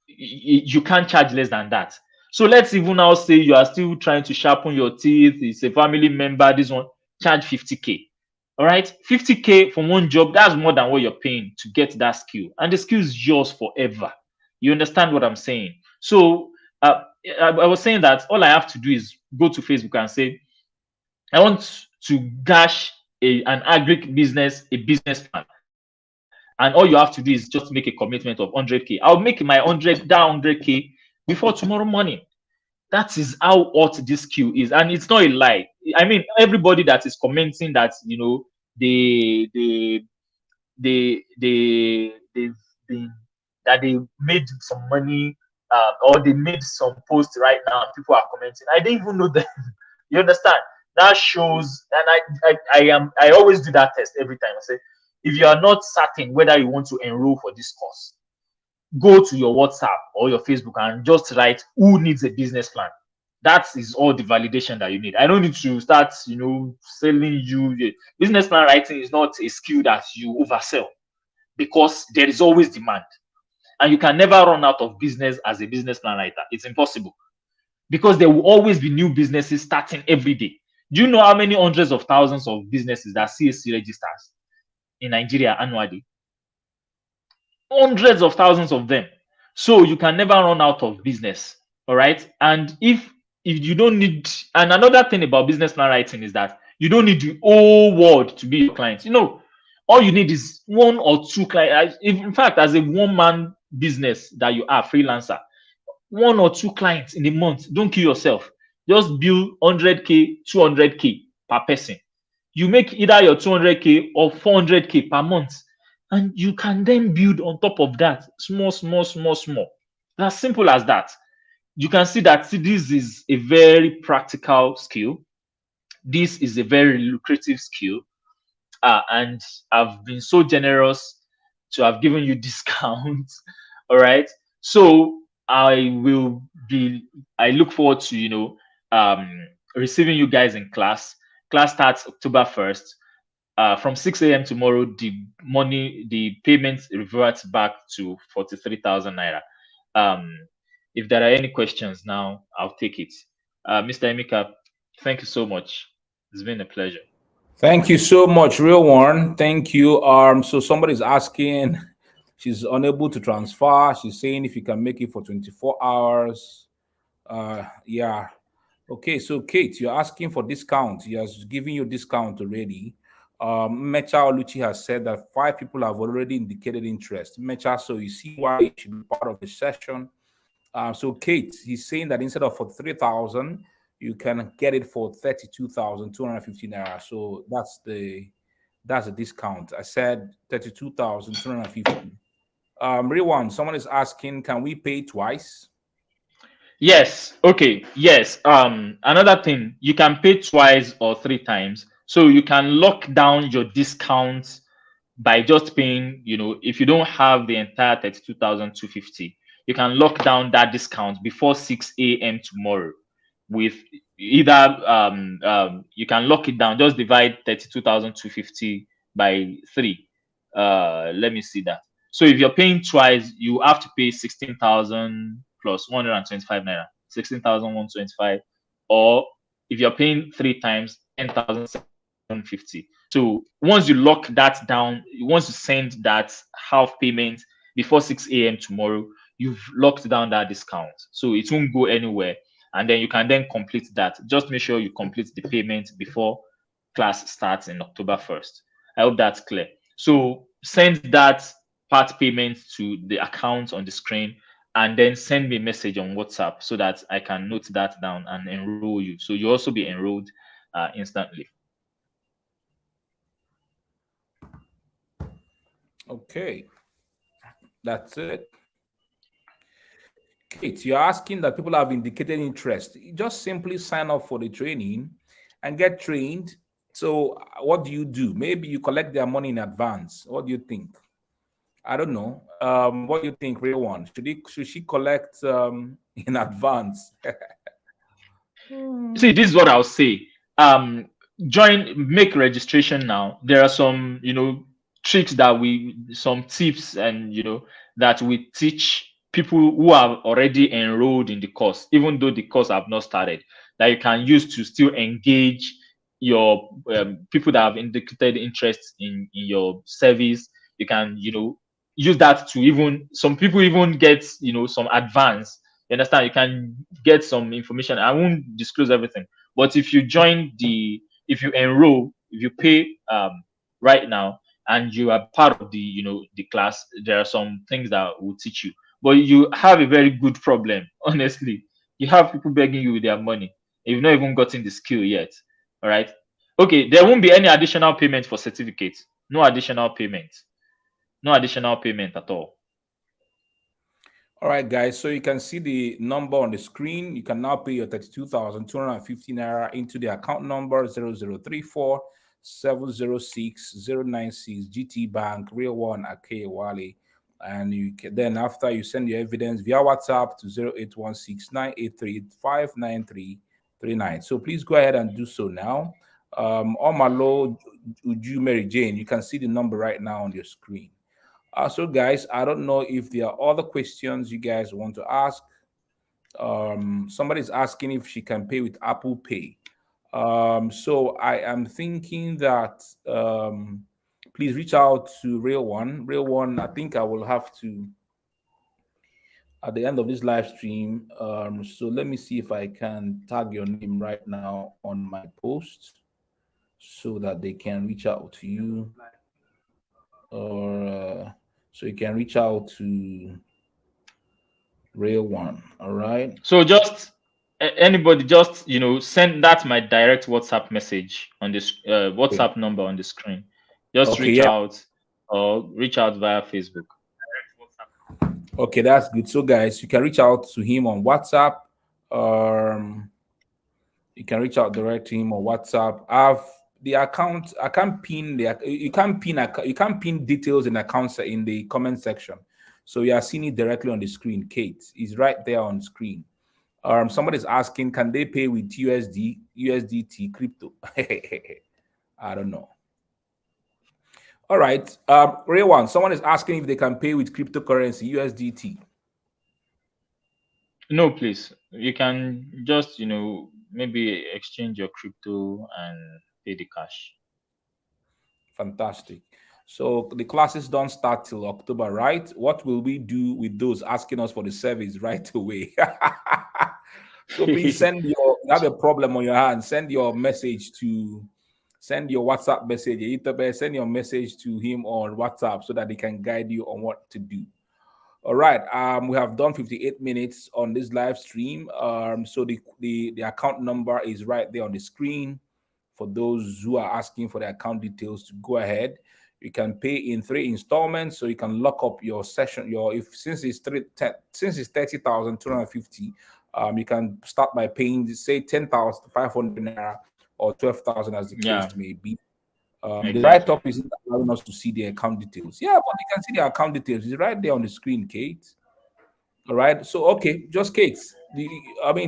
you can't charge less than that. So let's even now say you are still trying to sharpen your teeth. It's a family member. This one, charge 50K. All right, 50K for one job. That's more than what you're paying to get that skill, and the skill is yours forever. You understand what I'm saying? So I was saying that all I have to do is go to Facebook and say, I want to dash an agric business, a business plan. And all you have to do is just make a commitment of 100K. I'll make my 100K before tomorrow morning. That is how hot this queue is, and it's not a lie. I mean, everybody that is commenting that, they've been, that they made some money, or they made some post right now, people are commenting. I didn't even know them. You understand? That shows, and I always do that test every time. I say, if you are not certain whether you want to enroll for this course, go to your WhatsApp or your Facebook and just write who needs a business plan. That is all the validation that you need. I don't need to start, selling you. Business plan writing is not a skill that you oversell, because there is always demand. And you can never run out of business as a business plan writer. It's impossible, because there will always be new businesses starting every day. Do you know how many hundreds of thousands of businesses that CAC registers in Nigeria annually? Hundreds of thousands of them. So you can never run out of business. All right. And if you don't need, and another thing about business plan writing is that you don't need the whole world to be your client. All you need is one or two clients. In fact, as a one-man business that you are, freelancer, 1 or 2 clients in a month. Don't kill yourself. Just build 100K, 200K per person. You make either your 200K or 400K per month, and you can then build on top of that, small. As simple as that. You can see that this is a very practical skill. This is a very lucrative skill. And I've been so generous to have given you discounts. All right. So I look forward to, receiving you guys in class. Class starts October 1st. From 6 a.m. tomorrow, the payment reverts back to 43,000 naira. If there are any questions now, I'll take it. Mr. Emeka, thank you so much. It's been a pleasure. Thank you so much, Real One. Thank you. So somebody's asking, she's unable to transfer. She's saying if you can make it for 24 hours. Yeah. Okay, so Kate, you're asking for discount. He has given you discount already. Mecha Oluchi has said that 5 people have already indicated interest. Mecha, so you see why you should be part of the session. So Kate, he's saying that instead of for 3,000, you can get it for 32,250 naira. So that's the discount. I said 32,250. Real One, someone is asking, can we pay twice? Yes. Okay. Yes. Another thing, you can pay twice or 3 times. So you can lock down your discounts by just paying, if you don't have the entire 32,250, you can lock down that discount before 6 a.m. tomorrow with either you can lock it down, just divide 32,250 by 3. Let me see that. So if you're paying twice, you have to pay 16,000 plus 125 naira, 16,125. Or if you're paying 3 times, 10,750. So once you lock that down, once you send that half payment before 6 a.m. tomorrow, you've locked down that discount. So it won't go anywhere. And then you can then complete that. Just make sure you complete the payment before class starts in October 1st. I hope that's clear. So send that part payment to the account on the screen, and then send me a message on WhatsApp so that I can note that down and enroll you. So you also be enrolled instantly. Okay, that's it. Kate, you're asking that people have indicated interest. You just simply sign up for the training and get trained. So what do you do? Maybe you collect their money in advance. What do you think? I don't know. What do you think, Real One? Should she collect in advance? See, this is what I'll say. Make registration now. There are some, tricks some tips, and that we teach people who have already enrolled in the course, even though the course have not started, that you can use to still engage your people that have indicated interest in your service. You can, use that to some people even get, some advance, You understand? You can get some information. I won't disclose everything, but if you join if you enroll, if you pay right now, and you are part of the class, there are some things that will teach you. But you have a very good problem, honestly. You have people begging you with their money. You've not even gotten the skill yet. All right. Okay, there won't be any additional payment for certificates. No additional payment. No additional payment at all. All right, guys. So you can see the number on the screen. You can now pay your 32,250 naira into the account number 0034 706 096 GT Bank, Real One Ake Wale. And you can, then after you send your evidence via WhatsApp to 0816 So please go ahead and do so now. Omalo Uju Mary Jane, you can see the number right now on your screen. So, guys, I don't know if there are other questions you guys want to ask. Somebody's asking if she can pay with Apple Pay. So I am thinking that please reach out to Real One. Real One, I think I will have to at the end of this live stream. So let me see if I can tag your name right now on my post so that they can reach out to you, or so you can reach out to Real One. All right. So just anybody, just send that my direct WhatsApp message on this Okay. WhatsApp number on the screen. Just Okay. reach Yeah. out or reach out via Facebook. Okay, that's good. So, guys, you can reach out to him on WhatsApp. Um, you can reach out direct to him on WhatsApp. I've the account. I can't pin the. You can't pin. You can't pin details in accounts in the comment section. So you are seeing it directly on the screen. Kate is right there on screen. Somebody's asking, can they pay with USDT crypto? I don't know. All right. Real One, someone is asking if they can pay with cryptocurrency, USDT. No, please. You can just maybe exchange your crypto and pay the cash. Fantastic. So the classes don't start till October, right? What will we do with those asking us for the service right away? So please send you have a problem on your hand, send your message to send your WhatsApp message, send your message to him on WhatsApp so that he can guide you on what to do. All right. We have done 58 minutes on this live stream. So the account number is right there on the screen. For those who are asking for the account details, to go ahead. You can pay in 3 installments, so you can lock up your session. Since it's 30,250, you can start by paying say 10,500 naira or 12,000 as the case may be. The write-up is allowing us to see the account details. Yeah, but you can see the account details. It's right there on the screen, Kate. All right. So okay, just Kate.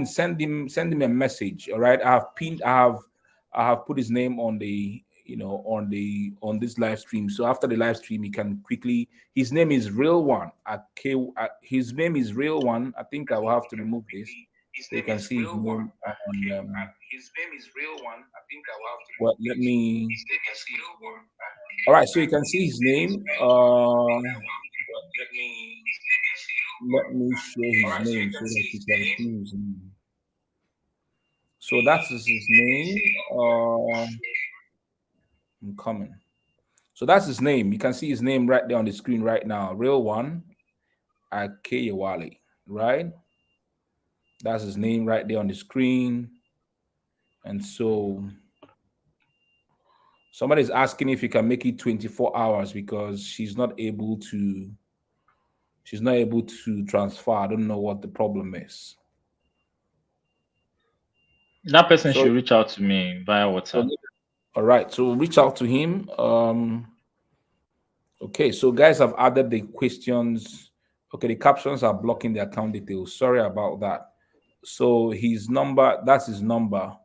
Send him a message. All right. I have put his name on the on this live stream. So after the live stream, you can quickly. His name is Real One. His name is Real One. I think I will have to remove this. So you can see his name on. His name is Real One. I think I will have to. Well, let me. All right. So you can see his name. Let me share his name so that you can see his name. So that's his name. I'm coming. So that's his name. You can see his name right there on the screen right now. Real One Akeyewale, right? That's his name right there on the screen. And so somebody's asking if you can make it 24 hours because she's not able to transfer. I don't know what the problem is. That person should reach out to me via WhatsApp. All right, so reach out to him. Okay, so guys have added the questions. Okay, the captions are blocking the account details. Sorry about that. So his number, that's his number.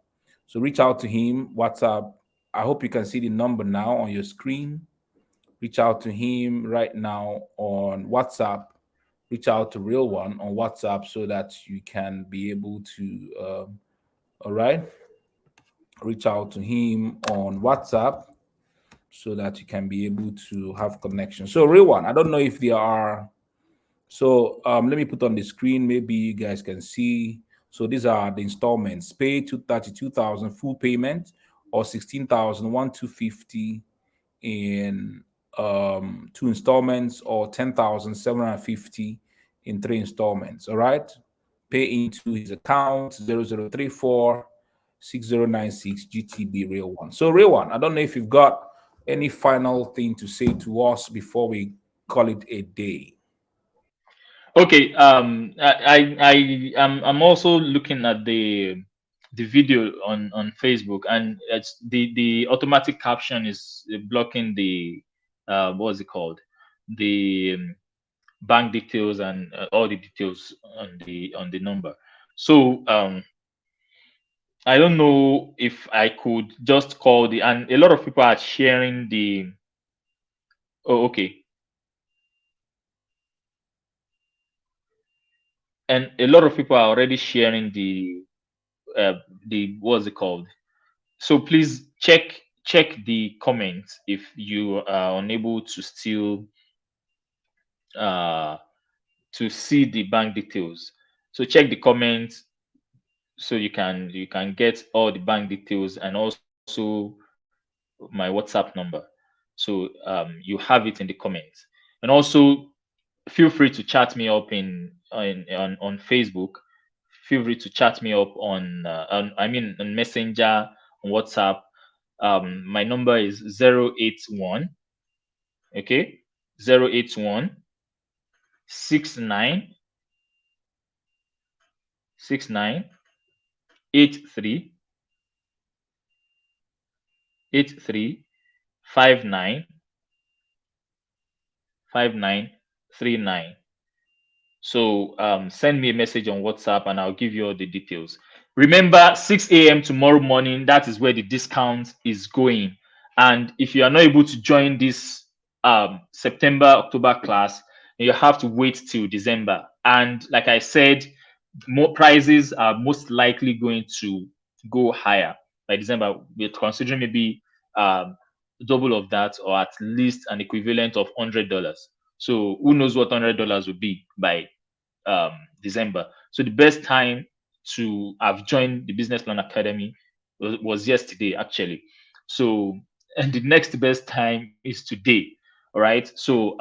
So reach out to him, WhatsApp. I hope you can see the number now on your screen. Reach out to him right now on WhatsApp. Reach out to Real One on WhatsApp so that you can be able to, all right, reach out to him on WhatsApp so that you can be able to have connection. So Real One, I don't know if there are So let me put on the screen. Maybe you guys can see. So these are the installments: pay to 32,000 full payment, or 16,000 250 in two installments, or 10,750 in three installments. All right. Pay into his account 0034 6096 GTB Real One. So Real One, I don't know if you've got any final thing to say to us before we call it a day. Okay. I'm also looking at the video on Facebook, and it's the automatic caption is blocking the what's it called, the bank details and all the details on the number. So I don't know if I could just call the, and a lot of people are sharing the. Oh, okay. And a lot of people are already sharing the what's it called. So please check the comments if you are unable to still uh to see the bank details. So check the comments so you can get all the bank details, and also my WhatsApp number. So you have it in the comments. And also feel free to chat me up on Facebook. Feel free to chat me up on I mean on Messenger, on WhatsApp. My number is 081, okay, 081 69 69 83 83 59 5939. So send me a message on WhatsApp and I'll give you all the details. Remember, 6 a.m. tomorrow morning, that is where the discount is going. And if you are not able to join this September, October class, you have to wait till December. And like I said, more prices are most likely going to go higher by December. We're considering maybe um, double of that, or at least an equivalent of $100. So who knows what $100 will be by um, December. So the best time to have joined the Business Plan Academy was yesterday, actually. So, and the next best time is today. All right. So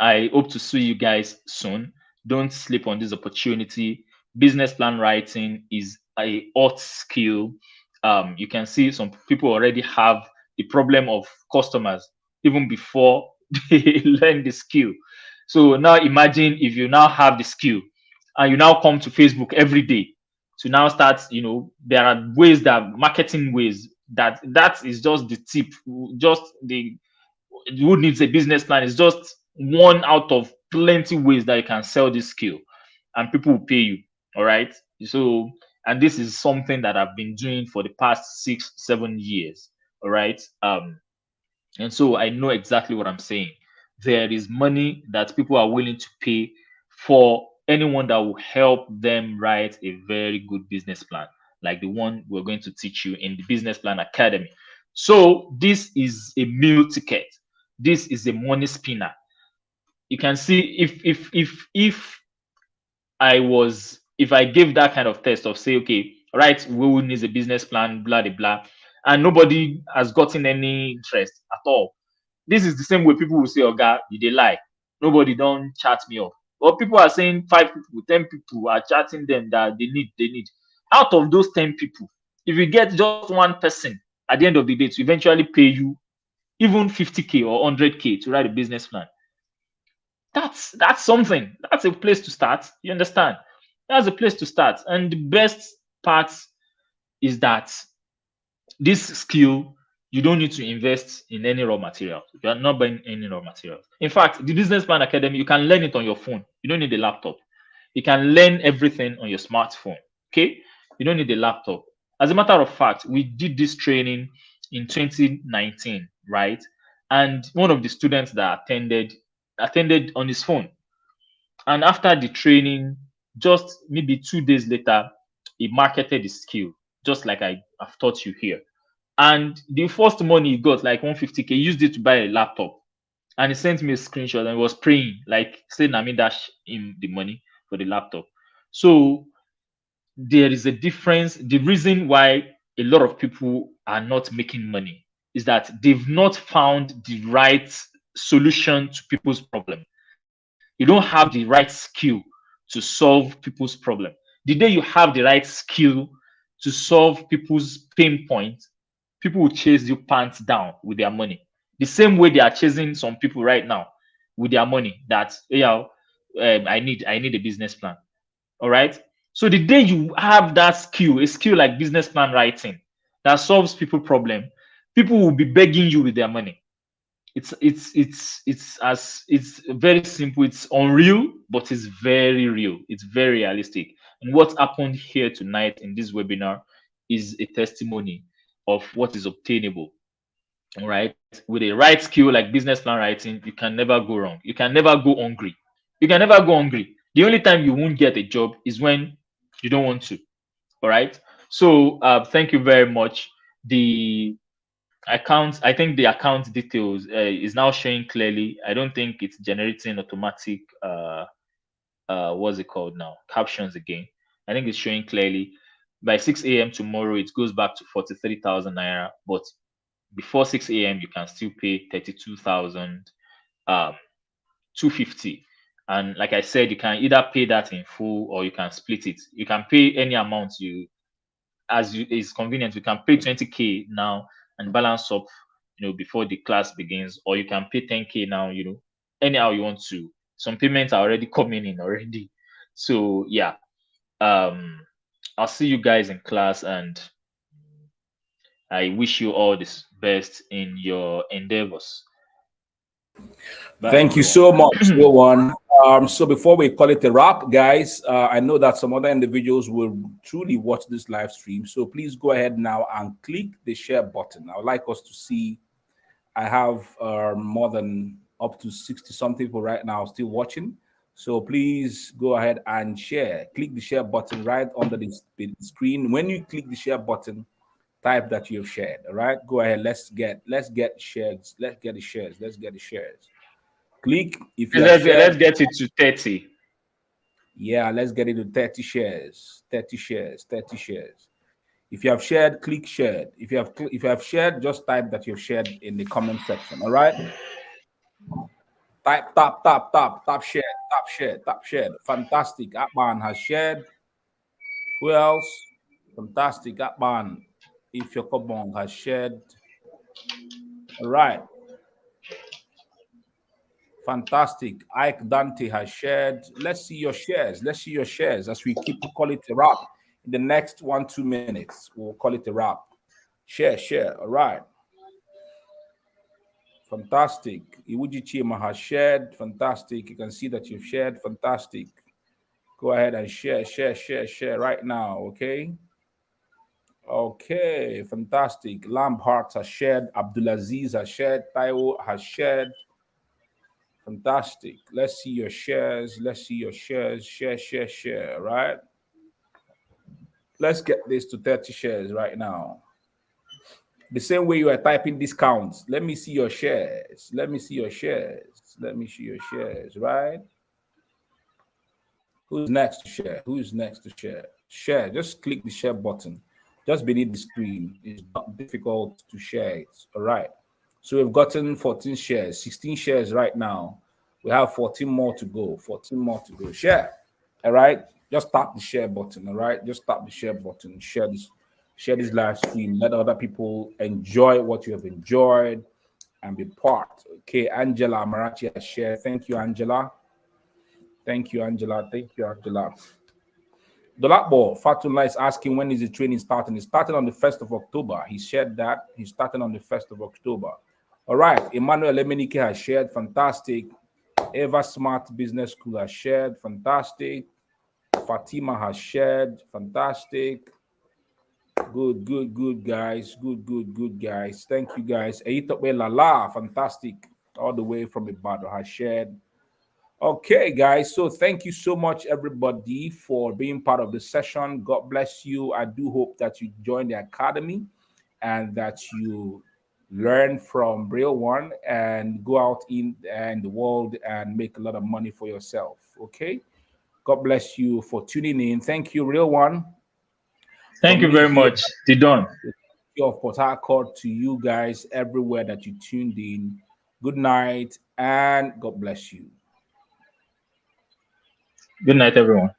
I hope to see you guys soon. Don't sleep on this opportunity. Business plan writing is a hot skill. You can see some people already have the problem of customers even before they learn the skill. So now imagine if you now have the skill and you now come to Facebook every day to now start, there are ways, that marketing ways, that is just the tip, just the who needs a business plan is just one out of plenty ways that you can sell this skill and people will pay you. All right. So, and this is something that I've been doing for the past 6 7 years. All right. And so I know exactly what I'm saying. There is money that people are willing to pay for anyone that will help them write a very good business plan, like the one we're going to teach you in the Business Plan Academy. So this is a meal ticket. This is a money spinner. You can see, if I gave that kind of test of, say, okay, right, who needs a business plan, blah blah blah, and nobody has gotten any interest at all. This is the same way people will say, "Oh God, you dey lie. Nobody don't chat me up." But people are saying 5 people, 10 people are chatting them that they need. Out of those 10 people, if you get just one person at the end of the day to eventually pay you even 50K or 100K to write a business plan, that's something. That's a place to start. You understand? That's a place to start. And the best part is that this skill, you don't need to invest in any raw materials. You are not buying any raw materials. In fact, the Business Plan Academy, you can learn it on your phone. You don't need a laptop. You can learn everything on your smartphone. Okay? You don't need a laptop. As a matter of fact, we did this training in 2019, right? And one of the students that attended on his phone. And after the training, just maybe 2 days later, he marketed his skill, just like I have taught you here. And the first money he got, like 150K, he used it to buy a laptop. And he sent me a screenshot and he was praying, like saying I mean dash him the money for the laptop. So there is a difference. The reason why a lot of people are not making money is that they've not found the right solution to people's problem. You don't have the right skill to solve people's problem. The day you have the right skill to solve people's pain point, people will chase you pants down with their money. The same way they are chasing some people right now with their money. That yeah, I need a business plan. All right. So the day you have that skill, a skill like business plan writing that solves people problem, people will be begging you with their money. It's very simple. It's unreal, but it's very real. It's very realistic. And what happened here tonight in this webinar is a testimony of what is obtainable. All right. With a right skill like business plan writing, you can never go wrong. You can never go hungry. You can never go hungry. The only time you won't get a job is when you don't want to. All right. So thank you very much. The account, I think the account details is now showing clearly. I don't think it's generating automatic what's it called now, captions again. I think it's showing clearly. By 6 a.m. tomorrow it goes back to 43,000 naira, but before 6 a.m. you can still pay 32,000 um 250. And like I said, you can either pay that in full or you can split it. You can pay any amount you as you is convenient. You can pay 20k now and balance up, before the class begins, or you can pay 10k now, anyhow you want to. Some payments are already coming in already. So yeah. Um I'll see you guys in class, and I wish you all the best in your endeavors. Bye, Thank you everyone. so much, one. So before we call it a wrap, guys, I know that some other individuals will truly watch this live stream. So please go ahead now and click the share button. I would like us to see. I have more than up to 60 some people right now still watching. So please go ahead and share. Click the share button right under the screen. When you click the share button, type that you've shared. All right, go ahead. Let's get shares. Let's get the shares. Let's get the shares. Click if you have Let's shared. get it to 30. Yeah, let's get it to 30 shares. 30 shares. 30 shares. If you have shared, click shared. If you have shared, just type that you've shared in the comment section. All right. Type top shared, top shared, top shared. Fantastic. Atman has shared. Who else? Fantastic. Atman. If your Kobong has shared. All right. Fantastic. Ike Dante has shared. Let's see your shares. Let's see your shares as we keep call it a wrap. In the next 1-2 minutes, we'll call it a wrap. Share, share. All right. Fantastic. Iwuji Chima has shared. Fantastic. You can see that you've shared. Fantastic. Go ahead and share, share, share, share right now. Okay. Okay. Fantastic. Lamb Hearts has shared. Abdulaziz has shared. Taiwo has shared. Fantastic. Let's see your shares. Let's see your shares. Share, share, share. Right. Let's get this to 30 shares right now. The same way you are typing discounts. Let me see your shares. Let me see your shares. Let me see your shares. Right. Who's next to share? Who's next to share? Share. Just click the share button just beneath the screen. It's not difficult to share it. All right. So we've gotten 14 shares, 16 shares right now. We have 14 more to go. 14 more to go. Share. All right. Just tap the share button. All right. Just tap the share button. Share this live stream. Let other people enjoy what you have enjoyed and be part. Okay. Angela Amarachi has shared. Thank you, Angela. Thank you, Angela. Thank you, Angela. Dolakbo Fatullah is asking when is the training starting? It's starting on the 1st of October. He shared that. He's starting on the 1st of October. All right. Emmanuel Emenike has shared. Fantastic. Eva Smart Business School has shared. Fantastic. Fatima has shared. Fantastic. Good, good, good, guys. Good, good, good, guys. Thank you, guys. Eitope Lala. Fantastic. All the way from Ibadan has shared. Okay, guys. So thank you so much, everybody, for being part of the session. God bless you. I do hope that you join the academy and that you learn from real one, and go out in and the world and make a lot of money for yourself. Okay. God bless you for tuning in. Thank you, real one, Thank from you me very here much, Didon. of Port Harcourt to you guys everywhere that you tuned in. Good night and God bless you. Good night, everyone.